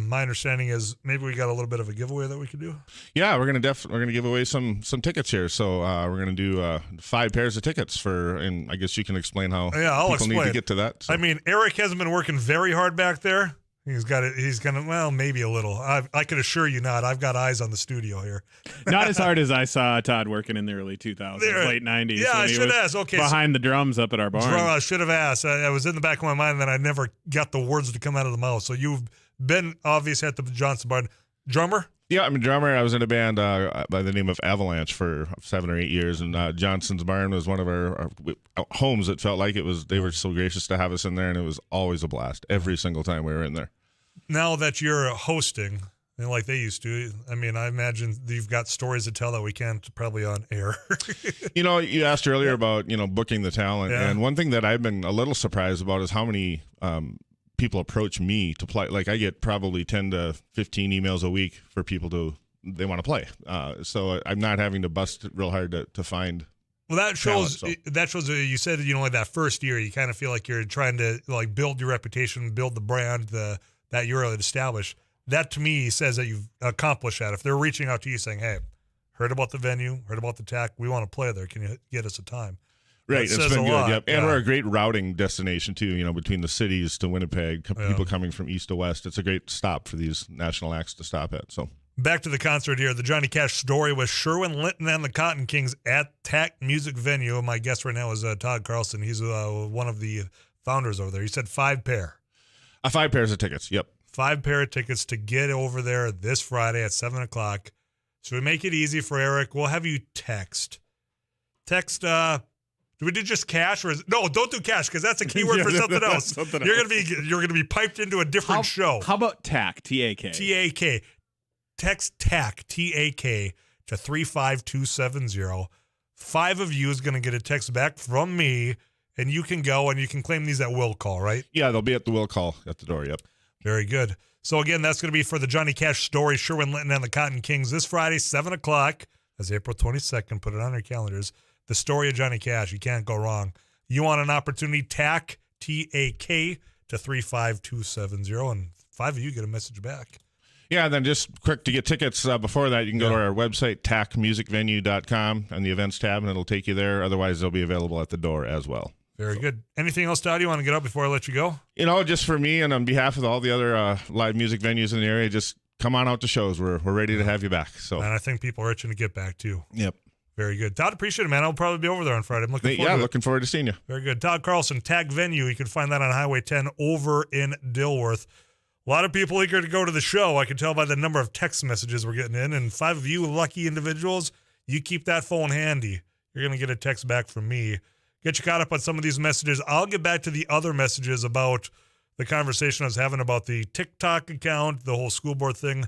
My understanding is maybe we got a little bit of a giveaway that we could do. Yeah, we're gonna give away some tickets here. So we're gonna do 5 pairs of tickets for, and I guess you can explain how people need to get to that. So. I mean, Eric hasn't been working very hard back there. He's got it. He's gonna, well, maybe a little. I can assure you not. I've got eyes on the studio here. Not as hard as I saw Todd working in the early 2000s, late 90s. Yeah, I should ask. Okay, behind the drums up at our barn. I should have asked. I was in the back of my mind, and I never got the words to come out of the mouth. So you've been obviously at the Johnson Barn. Drummer? Yeah, I'm a drummer. I was in a band by the name of Avalanche for 7 or 8 years, and Johnson's Barn was one of our homes. It felt like it was. They were so gracious to have us in there, and it was always a blast every single time we were in there. Now that you're hosting, and like they used to, I mean, I imagine you've got stories to tell that we can't probably on air. You asked earlier about booking the talent, and one thing that I've been a little surprised about is how many people approach me to play. Like I get probably 10 to 15 emails a week for people they want to play. So I'm not having to bust real hard to find. Well, that shows. Talent, so. That shows. You said like that first year, you kind of feel like you're trying to like build your reputation, build the brand that you're established. That to me says that you've accomplished that. If they're reaching out to you saying, "Hey, heard about the venue, heard about the TAC, we want to play there. Can you get us a time?" Right, it's been good. Yep. And yeah. we're a great routing destination too. Between the cities to Winnipeg, people coming from east to west. It's a great stop for these national acts to stop at. So back to the concert here. The Johnny Cash story with Sherwin, Linton, and the Cotton Kings at TAC Music Venue. My guest right now is Todd Carlson. He's one of the founders over there. He said 5 pair. 5 pairs of tickets. Yep. 5 pair of tickets to get over there this Friday at 7 o'clock. So we make it easy for Eric. We'll have you text. Do we do just cash or no? Don't do cash because that's a keyword for something else. You're gonna be piped into a different show. How about TAC? TAK. TAK. Text TAC TAK to 35270. 5 of you is gonna get a text back from me, and you can go and you can claim these at will call, right? Yeah, they'll be at the will call at the door. Yep. Very good. So again, that's gonna be for the Johnny Cash story, Sherwin, Linton, and the Cotton Kings this Friday, 7 o'clock. That's April 22nd. Put it on your calendars. The story of Johnny Cash. You can't go wrong. You want an opportunity, TAC, TAK, to 35270, and 5 of you get a message back. Yeah, and then just quick to get tickets before that, you can go to our website, tacmusicvenue.com, on the events tab, and it'll take you there. Otherwise, they'll be available at the door as well. Very good. Anything else, Todd, you want to get up before I let you go? Just for me and on behalf of all the other live music venues in the area, just come on out to shows. We're ready to have you back. So, and I think people are itching to get back, too. Yep. Very good. Todd, appreciate it, man. I'll probably be over there on Friday. I'm looking forward to it. Looking forward to seeing you. Very good. Todd Carlson, TAC Venue. You can find that on Highway 10 over in Dilworth. A lot of people eager to go to the show. I can tell by the number of text messages we're getting in. And 5 of you lucky individuals, you keep that phone handy. You're going to get a text back from me. Get you caught up on some of these messages. I'll get back to the other messages about the conversation I was having about the TikTok account, the whole school board thing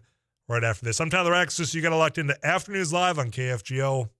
right after this. I'm Tyler Axis. You got locked into Afternoons Live on KFGO.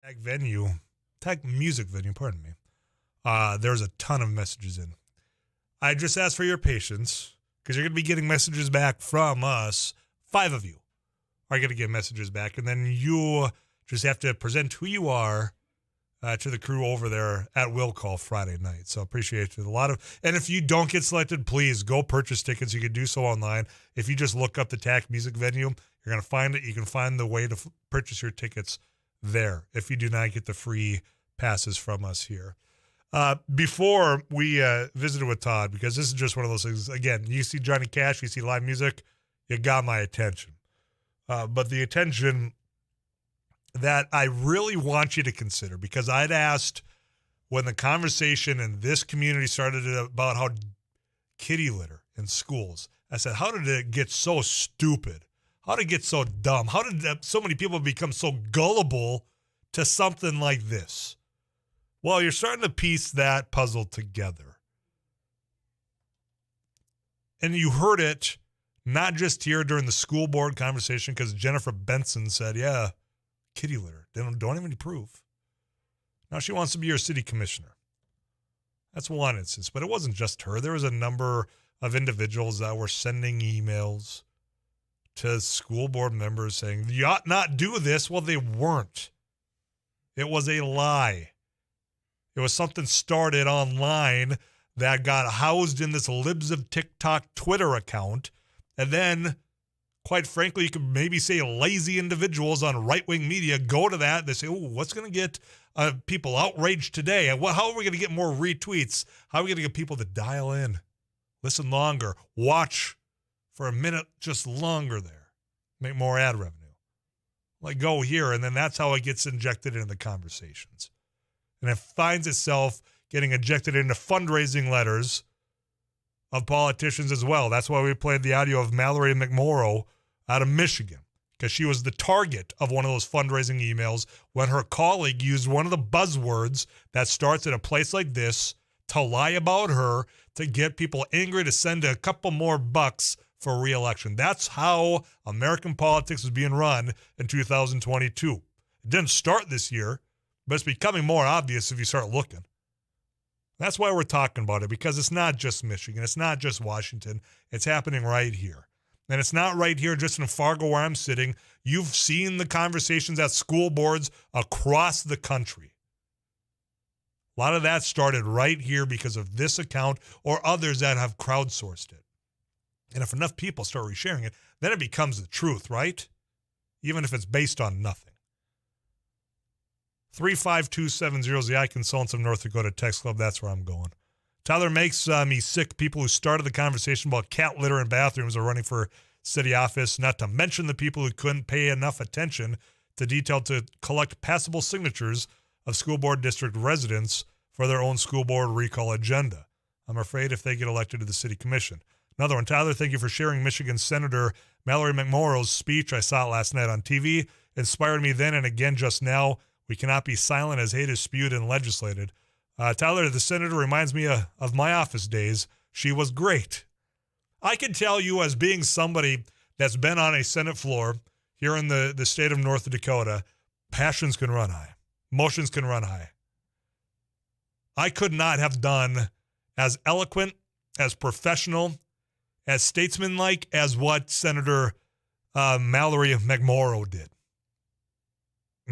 tech music venue, pardon me. There's a ton of messages in. I just ask for your patience because you're going to be getting messages back from us. 5 of you are going to get messages back, and then you just have to present who you are to the crew over there at Will Call Friday night. So appreciate it. And if you don't get selected, please go purchase tickets. You can do so online. If you just look up the TAC Music Venue, you're going to find it. You can find the way to purchase your tickets there if you do not get the free passes from us here. Before we visited with Todd, because this is just one of those things, again, you see Johnny Cash, you see live music, you got my attention. But the attention that I really want you to consider, because I'd asked when the conversation in this community started about how kitty litter in schools, I said, how did it get so stupid? How did it get so dumb? How did so many people become so gullible to something like this? Well, you're starting to piece that puzzle together. And you heard it not just here during the school board conversation, because Jennifer Benson said, yeah, kitty litter. They don't have any proof. Now she wants to be your city commissioner. That's one instance, but it wasn't just her. There was a number of individuals that were sending emails to school board members saying, you ought not do this. Well, they weren't. It was a lie. It was something started online that got housed in this Libs of TikTok Twitter account. And then, quite frankly, you could maybe say lazy individuals on right-wing media go to that. They say, oh, what's going to get people outraged today? And how are we going to get more retweets? How are we going to get people to dial in, listen longer, watch for a minute just longer there, make more ad revenue? Like, go here, and then that's how it gets injected into the conversations. And it finds itself getting injected into fundraising letters of politicians as well. That's why we played the audio of Mallory McMorrow out of Michigan, because she was the target of one of those fundraising emails when her colleague used one of the buzzwords that starts at a place like this to lie about her, to get people angry, to send a couple more bucks for re-election. That's how American politics is being run in 2022. It didn't start this year, but it's becoming more obvious if you start looking. That's why we're talking about it, because it's not just Michigan. It's not just Washington. It's happening right here. And it's not right here just in Fargo where I'm sitting. You've seen the conversations at school boards across the country. A lot of that started right here because of this account or others that have crowdsourced it. And if enough people start resharing it, then it becomes the truth, right? Even if it's based on nothing. 35270 is the I Consultants of North Dakota Text Club. That's where I'm going. Tyler makes me sick. People who started the conversation about cat litter in bathrooms are running for city office, not to mention the people who couldn't pay enough attention to detail to collect passable signatures of school board district residents for their own school board recall agenda. I'm afraid if they get elected to the city commission. Another one, Tyler, thank you for sharing Michigan Senator Mallory McMorrow's speech. I saw it last night on TV. Inspired me then and again just now. We cannot be silent as hate is spewed and legislated. Tyler, the senator reminds me of my office days. She was great. I can tell you, as being somebody that's been on a Senate floor here in the state of North Dakota, passions can run high. Emotions can run high. I could not have done as eloquent, as professional, as statesmanlike as what Senator Mallory McMorrow did.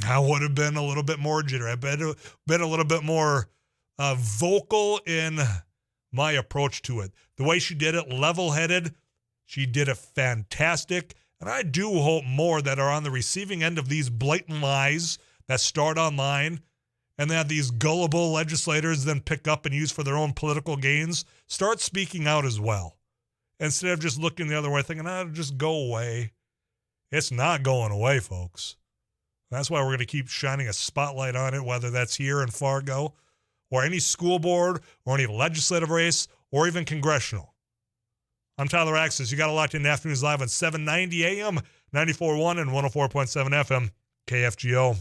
I would have been a little bit more jittery. I've been a little bit more vocal in my approach to it. The way she did it, level-headed, she did it fantastic. And I do hope more that are on the receiving end of these blatant lies that start online and that these gullible legislators then pick up and use for their own political gains start speaking out as well. Instead of just looking the other way, thinking, it'll just go away. It's not going away, folks. That's why we're going to keep shining a spotlight on it, whether that's here in Fargo or any school board or any legislative race or even congressional. I'm Tyler Axis. You got a locked in Afternoons Live on 790 AM, 94.1 and 104.7 FM, KFGO.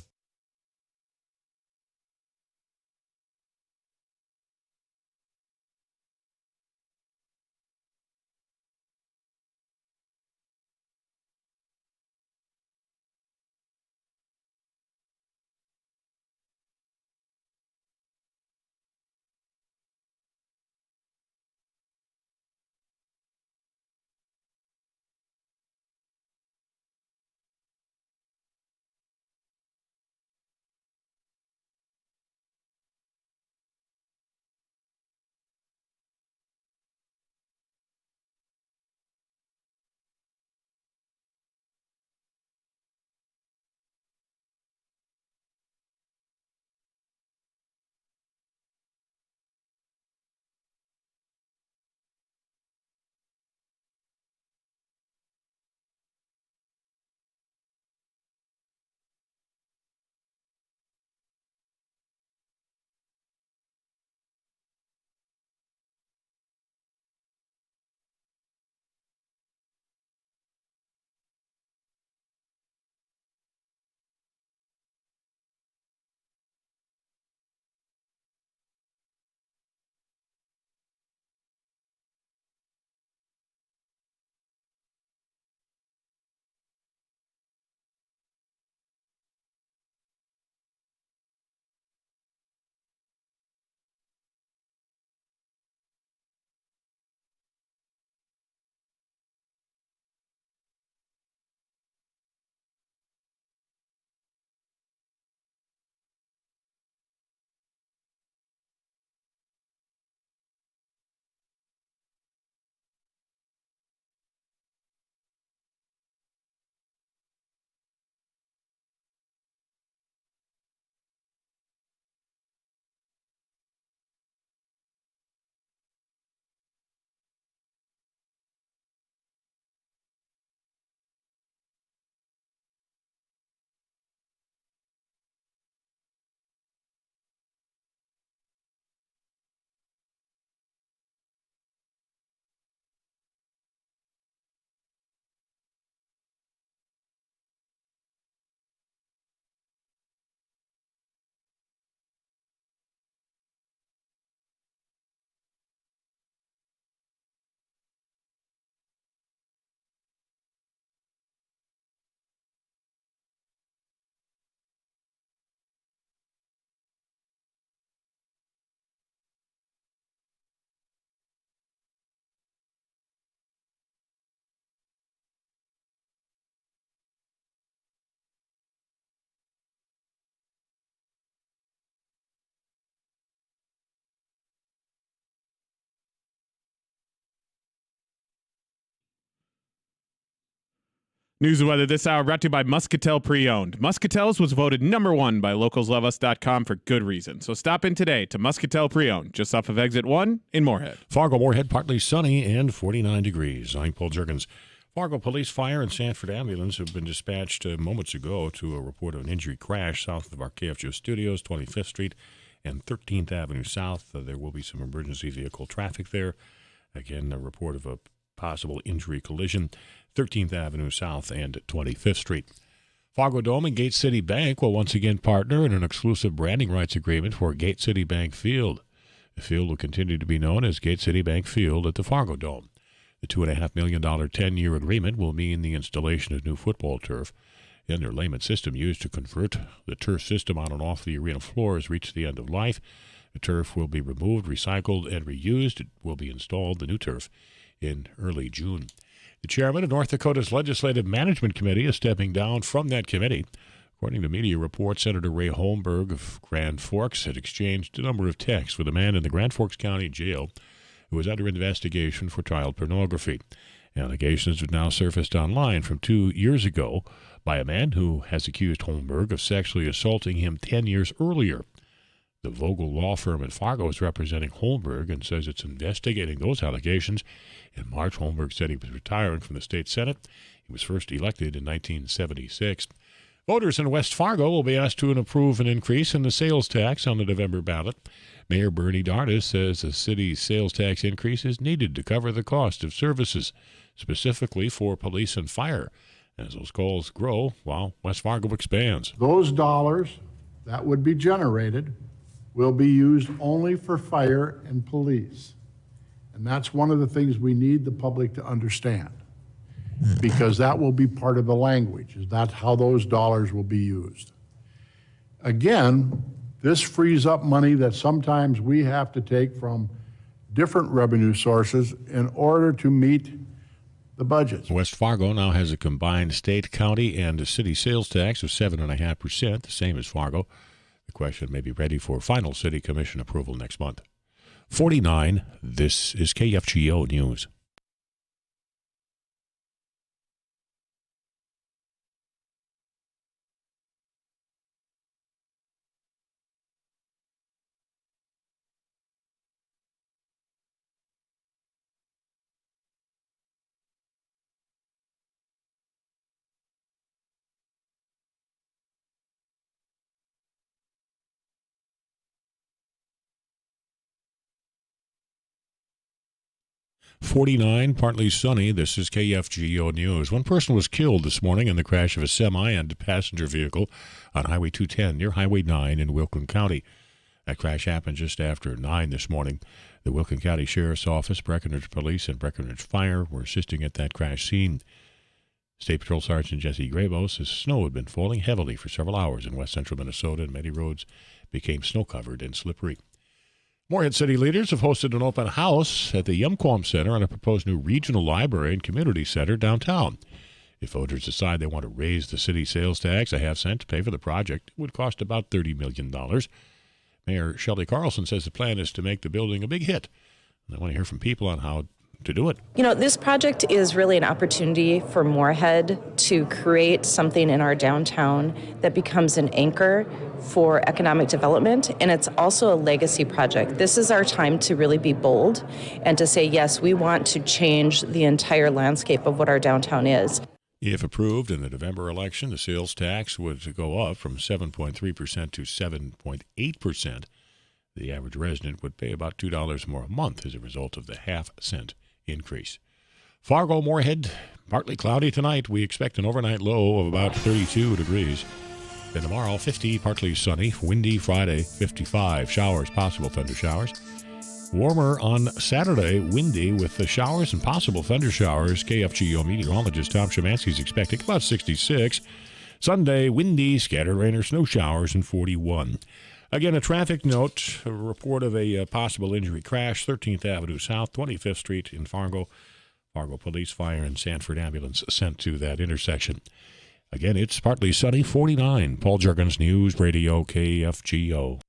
News and weather this hour brought to you by Muscatel Pre-Owned. Muscatel's was voted number 1 by localsloveus.com for good reason. So stop in today to Muscatel Pre-Owned, just off of Exit 1 in Moorhead. Fargo-Moorhead, partly sunny and 49 degrees. I'm Paul Juergens. Fargo Police, Fire, and Sanford Ambulance have been dispatched moments ago to a report of an injury crash south of our KFGO studios, 25th Street and 13th Avenue South. There will be some emergency vehicle traffic there. Again, a report of a possible injury collision, 13th Avenue South and 25th Street. Fargo Dome and Gate City Bank will once again partner in an exclusive branding rights agreement for Gate City Bank Field. The field will continue to be known as Gate City Bank Field at the Fargo Dome. The $2.5 million 10-year agreement will mean the installation of new football turf. The underlayment system used to convert the turf system on and off the arena floor has reached the end of life. The turf will be removed, recycled, and reused. It will be installed, the new turf, in early June. The chairman of North Dakota's Legislative Management Committee is stepping down from that committee. According to media reports, Senator Ray Holmberg of Grand Forks had exchanged a number of texts with a man in the Grand Forks County Jail who was under investigation for child pornography. Allegations have now surfaced online from 2 years ago by a man who has accused Holmberg of sexually assaulting him 10 years earlier. The Vogel law firm in Fargo is representing Holmberg and says it's investigating those allegations. In March, Holmberg said he was retiring from the state Senate. He was first elected in 1976. Voters in West Fargo will be asked to approve an increase in the sales tax on the November ballot. Mayor Bernie Dardis says a city's sales tax increase is needed to cover the cost of services, specifically for police and fire, as those calls grow while West Fargo expands. Those dollars that would be generated will be used only for fire and police. And that's one of the things we need the public to understand, because that will be part of the language, is that's how those dollars will be used. Again, this frees up money that sometimes we have to take from different revenue sources in order to meet the budgets. West Fargo now has a combined state, county, and city sales tax of 7.5%, the same as Fargo. The question may be ready for final city commission approval next month. 49, this is KFGO News. .49, partly sunny. This is KFGO News. One person was killed this morning in the crash of a semi and passenger vehicle on Highway 210 near Highway 9 in Wilkin County. That crash happened just after 9 this morning. The Wilkin County Sheriff's Office, Breckenridge Police, and Breckenridge Fire were assisting at that crash scene. State Patrol Sergeant Jesse Grabo says snow had been falling heavily for several hours in west central Minnesota, and many roads became snow-covered and slippery. Moorhead City leaders have hosted an open house at the Yumquam Center on a proposed new regional library and community center downtown. If voters decide they want to raise the city sales tax a half-cent to pay for the project, it would cost about $30 million. Mayor Shelley Carlson says the plan is to make the building a big hit. And I want to hear from people on how to do it. You know, this project is really an opportunity for Moorhead to create something in our downtown that becomes an anchor for economic development, and it's also a legacy project. This is our time to really be bold and to say, yes, we want to change the entire landscape of what our downtown is. If approved in the November election, the sales tax would go up from 7.3% to 7.8%. The average resident would pay about $2 more a month as a result of the half-cent increase. Fargo-Moorhead, partly cloudy tonight. We expect an overnight low of about 32 degrees. Then tomorrow, 50, partly sunny. Windy Friday, 55. Showers, possible thunder showers. Warmer on Saturday, windy with the showers and possible thunder showers. KFGO meteorologist Tom Szymanski is expecting about 66. Sunday, windy, scattered rain or snow showers, and 41. Again, a traffic note, a report of a possible injury crash, 13th Avenue South, 25th Street in Fargo. Fargo Police, Fire, and Sanford Ambulance sent to that intersection. Again, it's partly sunny, 49. Paul Juergens, News Radio KFGO.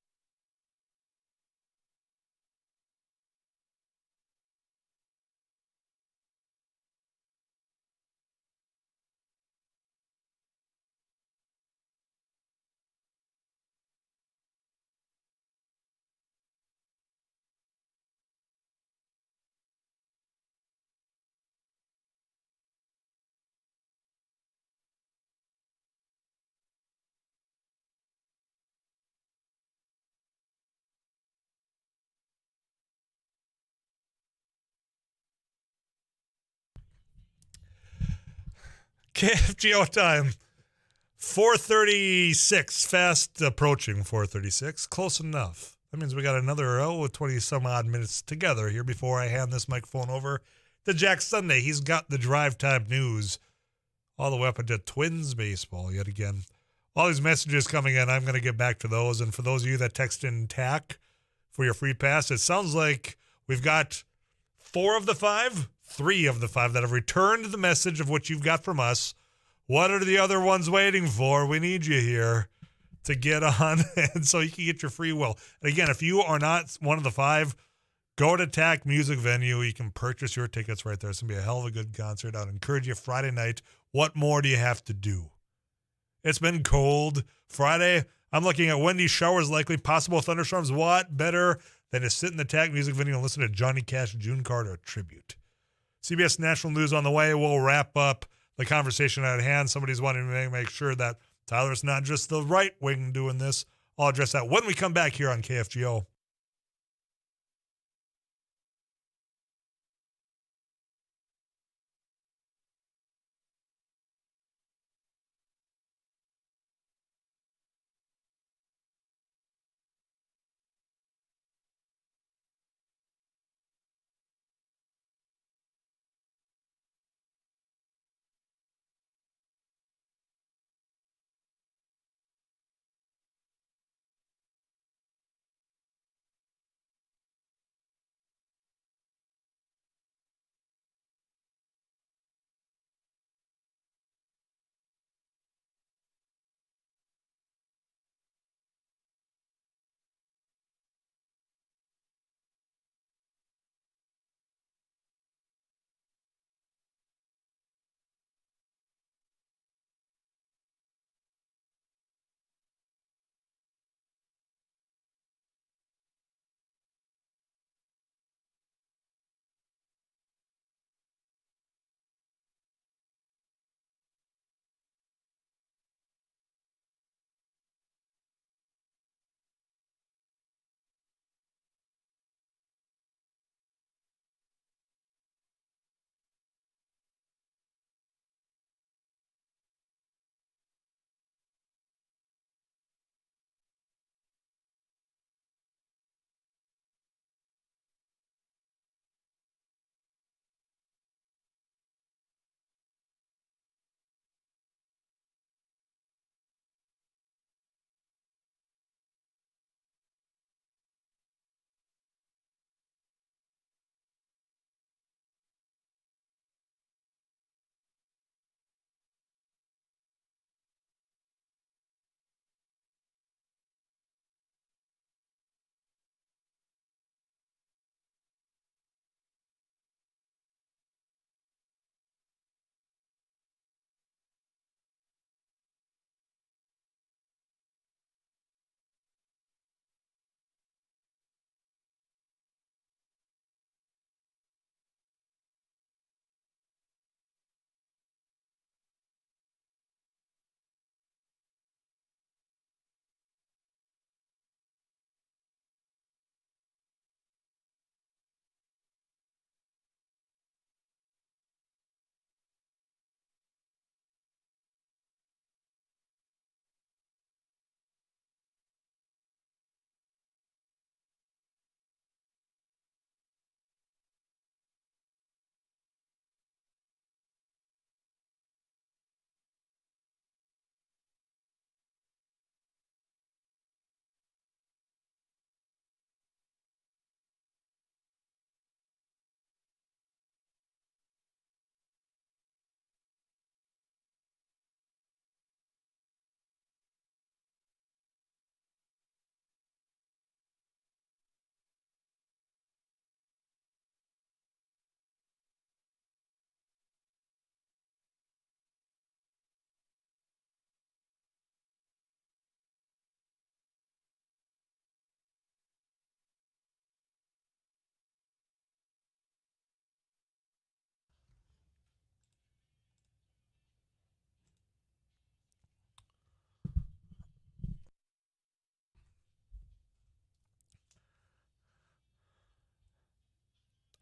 KFGO time. 4:36, fast approaching 4:36, close enough. That means we got another 20 some odd minutes together here before I hand this microphone over to Jack Sunday. He's got the drive time news all the way up into Twins baseball yet again. All these messages coming in, I'm going to get back to those. And for those of you that text in TAC for your free pass, it sounds like we've got 3 of the 5 that have returned the message of what you've got from us. What are the other ones waiting for? We need you here to get on, and so you can get your free will. And again, if you are not one of the 5, go to TAC Music Venue. You can purchase your tickets right there. It's going to be a hell of a good concert. I'd encourage you Friday night. What more do you have to do? It's been cold. Friday, I'm looking at windy showers, likely possible thunderstorms. What better than to sit in the TAC Music Venue and listen to Johnny Cash June Carter tribute? CBS National News on the way. We'll wrap up the conversation at hand. Somebody's wanting to make sure that Tyler's not just the right wing doing this. I'll address that when we come back here on KFGO.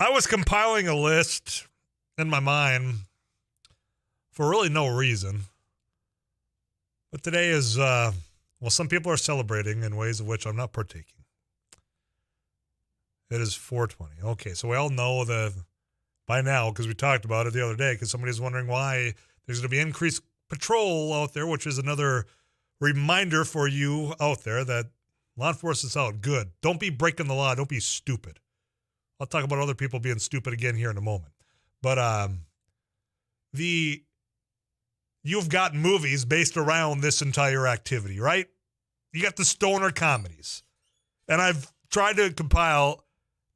I was compiling a list in my mind for really no reason. But today is, some people are celebrating in ways of which I'm not partaking. It is 420. Okay, so we all know by now, because we talked about it the other day, because somebody's wondering why there's going to be increased patrol out there, which is another reminder for you out there that law enforcement is out. Good. Don't be breaking the law. Don't be stupid. I'll talk about other people being stupid again here in a moment. But you've got movies based around this entire activity, right? You got the stoner comedies. And I've tried to compile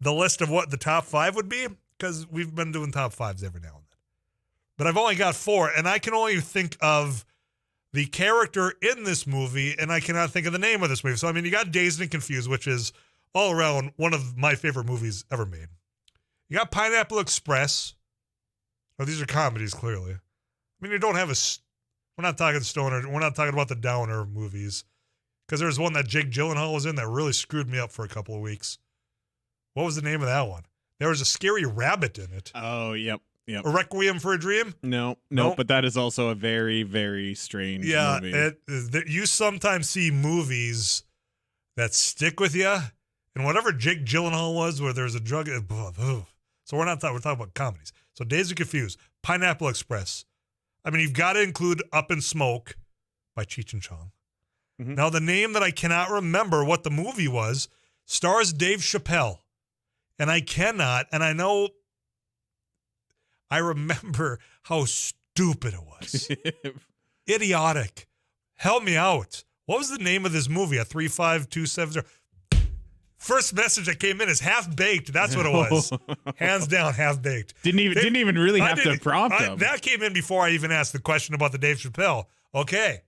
the list of what the top 5 would be, because we've been doing top 5s every now and then. But I've only got 4, and I can only think of the character in this movie, and I cannot think of the name of this movie. So, I mean, you got Dazed and Confused, which is all around one of my favorite movies ever made. You got Pineapple Express. Oh, these are comedies, clearly. I mean, you don't have we're not talking stoner. We're not talking about the downer movies. Because there was one that Jake Gyllenhaal was in that really screwed me up for a couple of weeks. What was the name of that one? There was a scary rabbit in it. Oh, yep. A Requiem for a Dream? No, but that is also a very, very strange movie. You sometimes see movies that stick with you, and whatever Jake Gyllenhaal was, where there's a drug. So we're talking about comedies. So Dazed and Confused, Pineapple Express. I mean, you've got to include Up in Smoke by Cheech and Chong. Mm-hmm. Now, the name that I cannot remember what the movie was stars Dave Chappelle. And I cannot, and I remember how stupid it was. Idiotic. Help me out. What was the name of this movie? 35270. First message that came in is Half-Baked. That's what it was. Hands down, Half-Baked. Didn't even really have to prompt them. That came in before I even asked the question about the Dave Chappelle. Okay.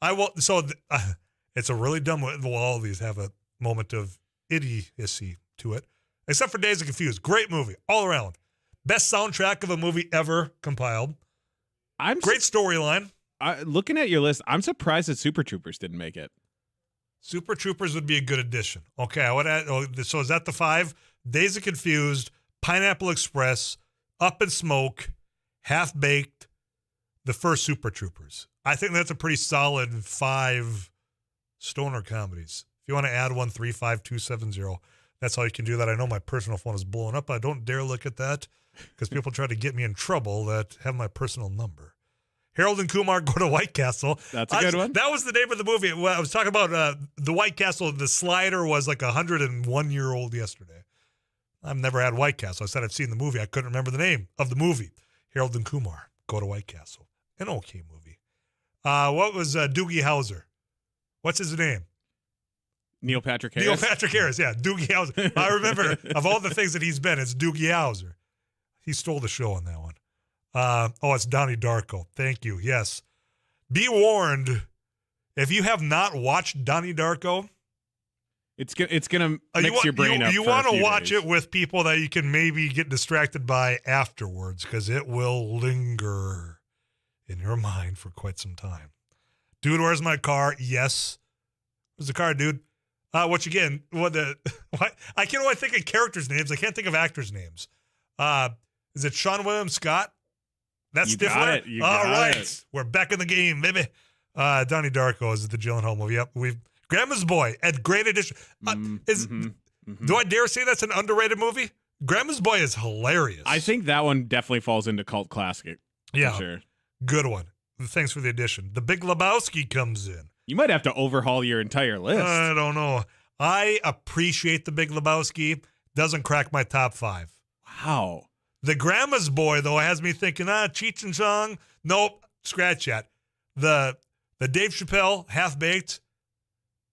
It's a really dumb one. Well, all of these have a moment of idiocy to it. Except for Dazed and Confused. Great movie, all around. Best soundtrack of a movie ever compiled. Great storyline. Looking at your list, I'm surprised that Super Troopers didn't make it. Super Troopers would be a good addition. Okay, so is that the 5? Dazed and Confused, Pineapple Express, Up in Smoke, Half-Baked, the first Super Troopers. I think that's a pretty solid 5 stoner comedies. If you want to add one, 35270. That's how you can do that. I know my personal phone is blowing up. I don't dare look at that because people try to get me in trouble that have my personal number. Harold and Kumar Go to White Castle. That's a good one. That was the name of the movie. I was talking about the White Castle. The slider was like 101-year-old yesterday. I've never had White Castle. I said I've seen the movie. I couldn't remember the name of the movie. Harold and Kumar Go to White Castle. An okay movie. What was Doogie Howser? What's his name? Neil Patrick Harris. Neil Patrick Harris, yeah. Doogie Howser. I remember, of all the things that he's been, it's Doogie Howser. He stole the show on that one. It's Donnie Darko. Thank you. Yes. Be warned, if you have not watched Donnie Darko, it's gonna mix your brain up. You want to watch it with people that you can maybe get distracted by afterwards, because it will linger in your mind for quite some time. Dude, where's my car? Yes. Where's the car, dude? Which again, I can only think of characters' names. I can't think of actors' names. Is it Sean William Scott? That's Stifler? All right. We're back in the game, baby. Donnie Darko is the Gyllenhaal movie. Yep. Grandma's Boy, a great addition. Do I dare say that's an underrated movie? Grandma's Boy is hilarious. I think that one definitely falls into cult classic. Yeah. For sure. Good one. Thanks for the addition. The Big Lebowski comes in. You might have to overhaul your entire list. I don't know. I appreciate The Big Lebowski. Doesn't crack my top 5. Wow. The Grandma's Boy, though, has me thinking, Cheech and Chong. Nope. Scratch that. The Dave Chappelle, Half-Baked.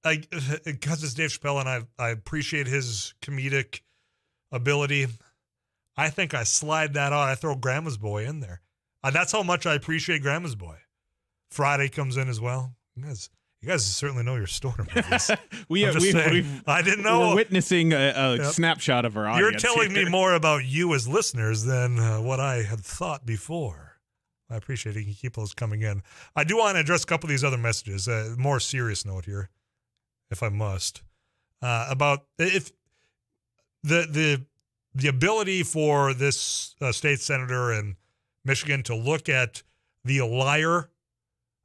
Because it's Dave Chappelle and I appreciate his comedic ability. I think I slide that out. I throw Grandma's Boy in there. That's how much I appreciate Grandma's Boy. Friday comes in as well. You guys certainly know your stoner movies. I didn't know. We're witnessing a snapshot of our audience. You're telling me more about you as listeners than what I had thought before. I appreciate it. You can keep those coming in. I do want to address a couple of these other messages. More serious note here, if I must, about if the ability for this state senator and Michigan to look at the liar,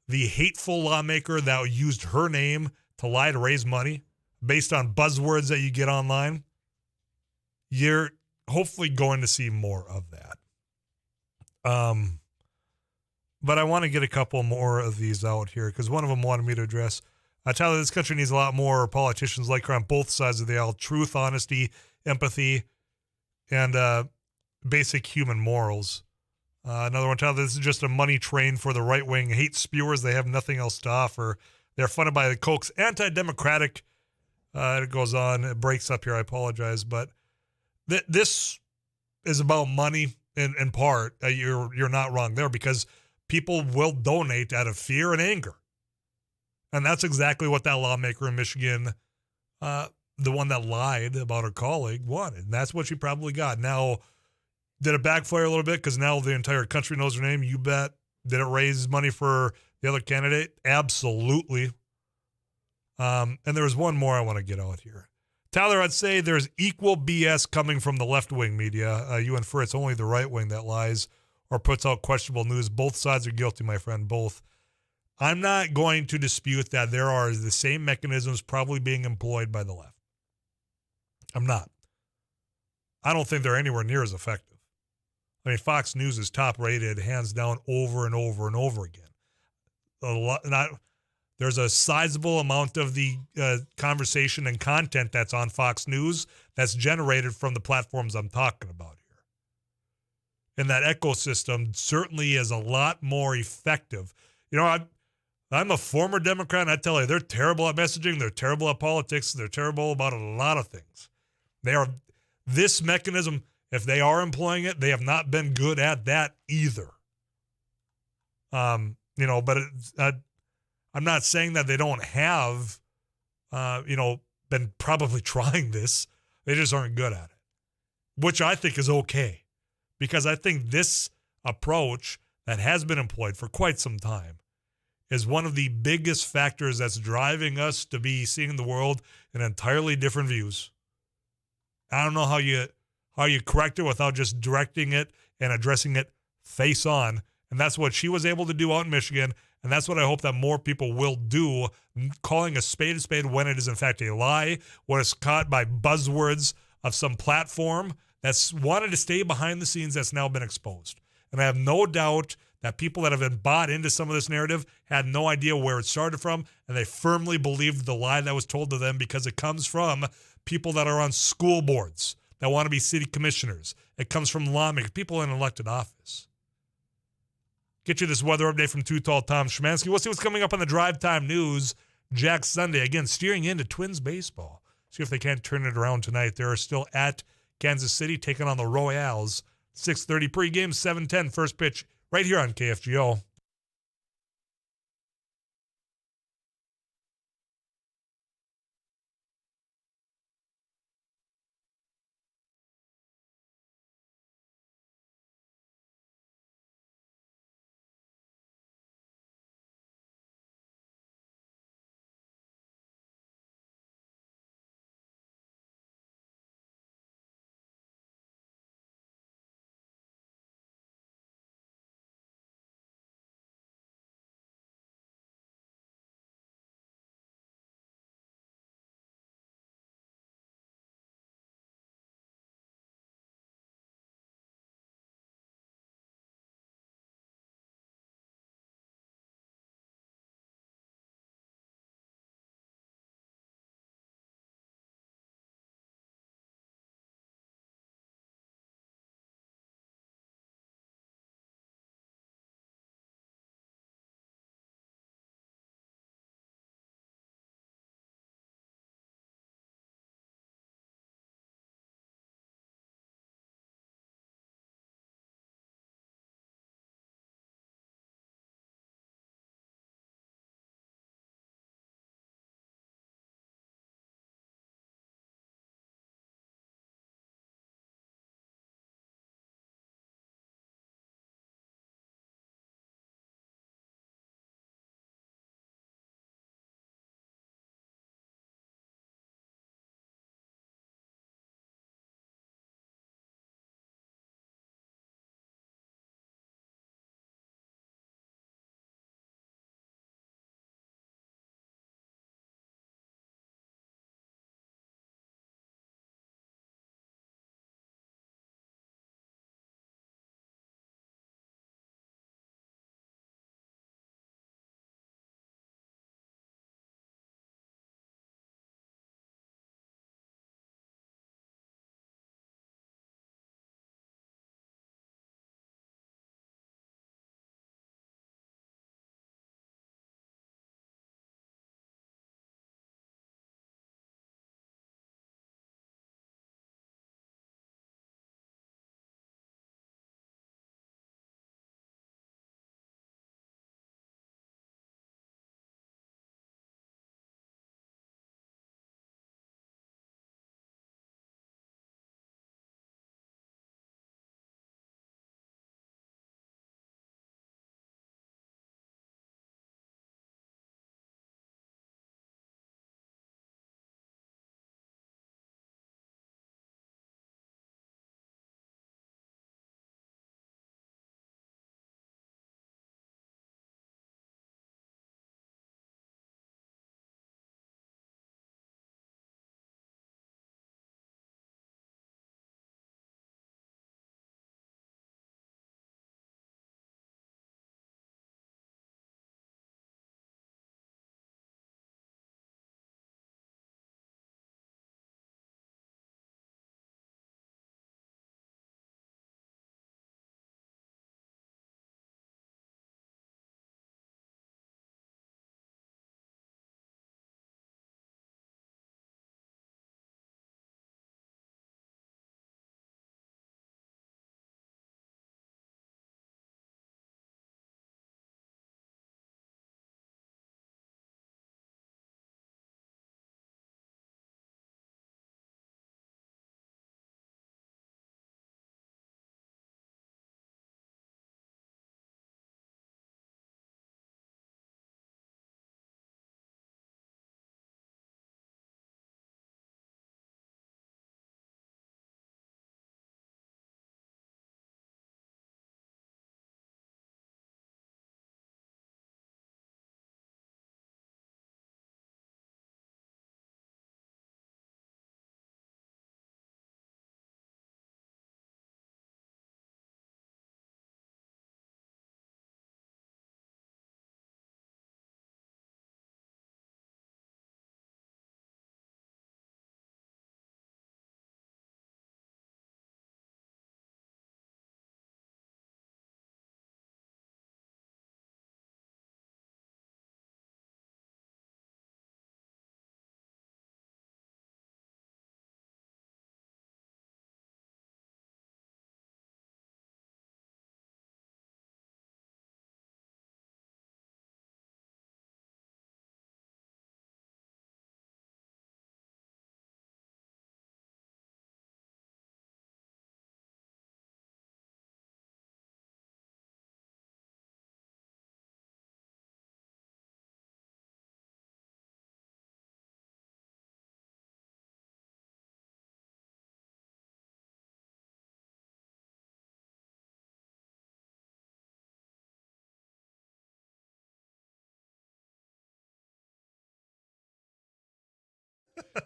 the hateful lawmaker that used her name to lie to raise money based on buzzwords that you get online. You're hopefully going to see more of that. But I want to get a couple more of these out here because one of them wanted me to address. Tyler, this country needs a lot more politicians like her on both sides of the aisle. Truth, honesty, empathy, and basic human morals. Another one, Tyler, this is just a money train for the right-wing hate spewers. They have nothing else to offer. They're funded by the Koch's anti-democratic. It goes on. It breaks up here. I apologize. But this is about money in part. You're not wrong there because people will donate out of fear and anger. And that's exactly what that lawmaker in Michigan, the one that lied about her colleague, wanted. And that's what she probably got. Now, did it backfire a little bit because now the entire country knows her name? You bet. Did it raise money for the other candidate? Absolutely. And there was one more I want to get out here. Tyler, I'd say there's equal BS coming from the left-wing media. You infer it's only the right wing that lies or puts out questionable news. Both sides are guilty, my friend, both. I'm not going to dispute that there are the same mechanisms probably being employed by the left. I'm not. I don't think they're anywhere near as effective. I mean, Fox News is top-rated, hands down, over and over and over again. There's a sizable amount of the conversation and content that's on Fox News that's generated from the platforms I'm talking about here. And that ecosystem certainly is a lot more effective. You know, I'm a former Democrat, and I tell you, they're terrible at messaging. They're terrible at politics. They're terrible about a lot of things. This mechanism, if they are employing it, they have not been good at that either. But I'm not saying that they don't have, been probably trying this. They just aren't good at it, which I think is okay, because I think this approach that has been employed for quite some time is one of the biggest factors that's driving us to be seeing the world in entirely different views. I don't know how you correct it without just directing it and addressing it face on. And that's what she was able to do out in Michigan. And that's what I hope that more people will do, calling a spade when it is in fact a lie, when it's caught by buzzwords of some platform that's wanted to stay behind the scenes that's now been exposed. And I have no doubt that people that have been bought into some of this narrative had no idea where it started from, and they firmly believed the lie that was told to them because it comes from people that are on school boards that want to be city commissioners. It comes from lawmakers, people in elected office. Get you this weather update from Too Tall Tom Szymanski. We'll see what's coming up on the Drive Time News. Jack Sunday, again, steering into Twins baseball. See if they can't turn it around tonight. They're still at Kansas City taking on the Royals. 6:30 pregame, 7:10 first pitch right here on KFGO.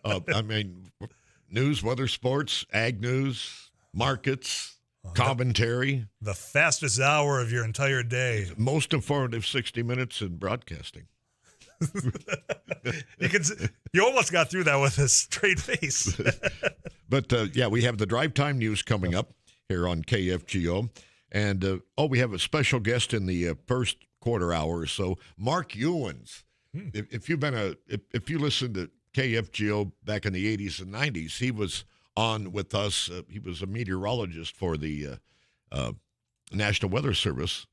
I mean, news, weather, sports, ag news, markets, commentary. The fastest hour of your entire day. Most informative 60 minutes in broadcasting. You almost got through that with a straight face. But, we have the drive time news coming up here on KFGO. And, we have a special guest in the first quarter hour or so, Mark Ewens. If you listened to KFGO back in the 80s and 90s, he was on with us. He was a meteorologist for the National Weather Service,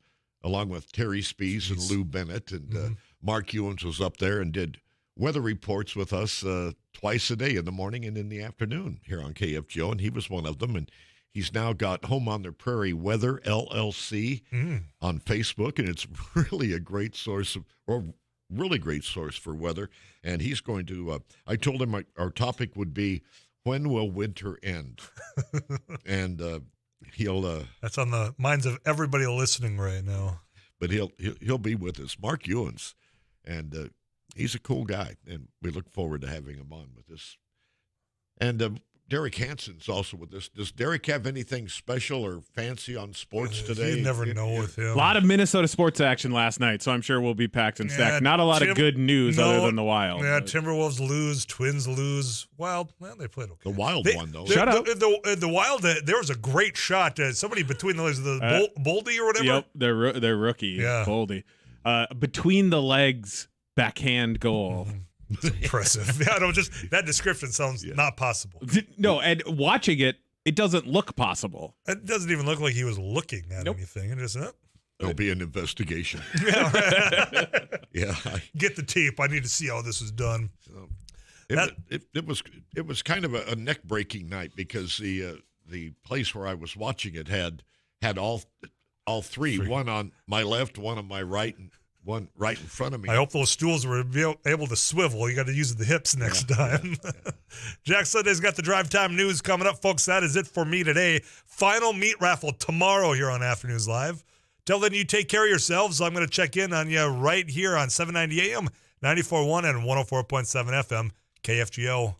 along with Terry Spees and Lou Bennett. And Mark Ewens was up there and did weather reports with us twice a day, in the morning and in the afternoon here on KFGO, and he was one of them. And he's now got Home on the Prairie Weather, LLC, on Facebook, and it's really a great source really great source for weather. And he's going to, I told him our topic would be, when will winter end? And he'll... That's on the minds of everybody listening right now. But he'll be with us. Mark Ewens, and he's a cool guy, and we look forward to having him on with us. And Derek Hansen's also with us. Does Derek have anything special or fancy on sports today? You never know with him. A lot of Minnesota sports action last night, so I'm sure we'll be packed and stacked. Not a lot of good news other than the Wild. Yeah, Timberwolves lose, Twins lose. Wild, well, they played okay. The Wild won, though. Shut up. The Wild, there was a great shot. Somebody between the legs, Boldy or whatever. Yep, their rookie, Boldy. Between the legs, backhand goal. It's impressive. That description sounds not possible. No, and watching it, it doesn't look possible. It doesn't even look like he was looking at anything. It just there'll be an investigation. Yeah. Get the tape. I need to see how this is done. It was kind of a neck breaking night, because the place where I was watching it had all three. One on my left, one on my right, and one right in front of me. I hope those stools were able to swivel. You got to use the hips next time. Jack Sunday's got the drive time news coming up, folks. That is it for me today. Final meat raffle tomorrow here on Afternoons Live. Till then, you take care of yourselves. I'm going to check in on you right here on 790 AM, 94.1 and 104.7 FM, KFGO.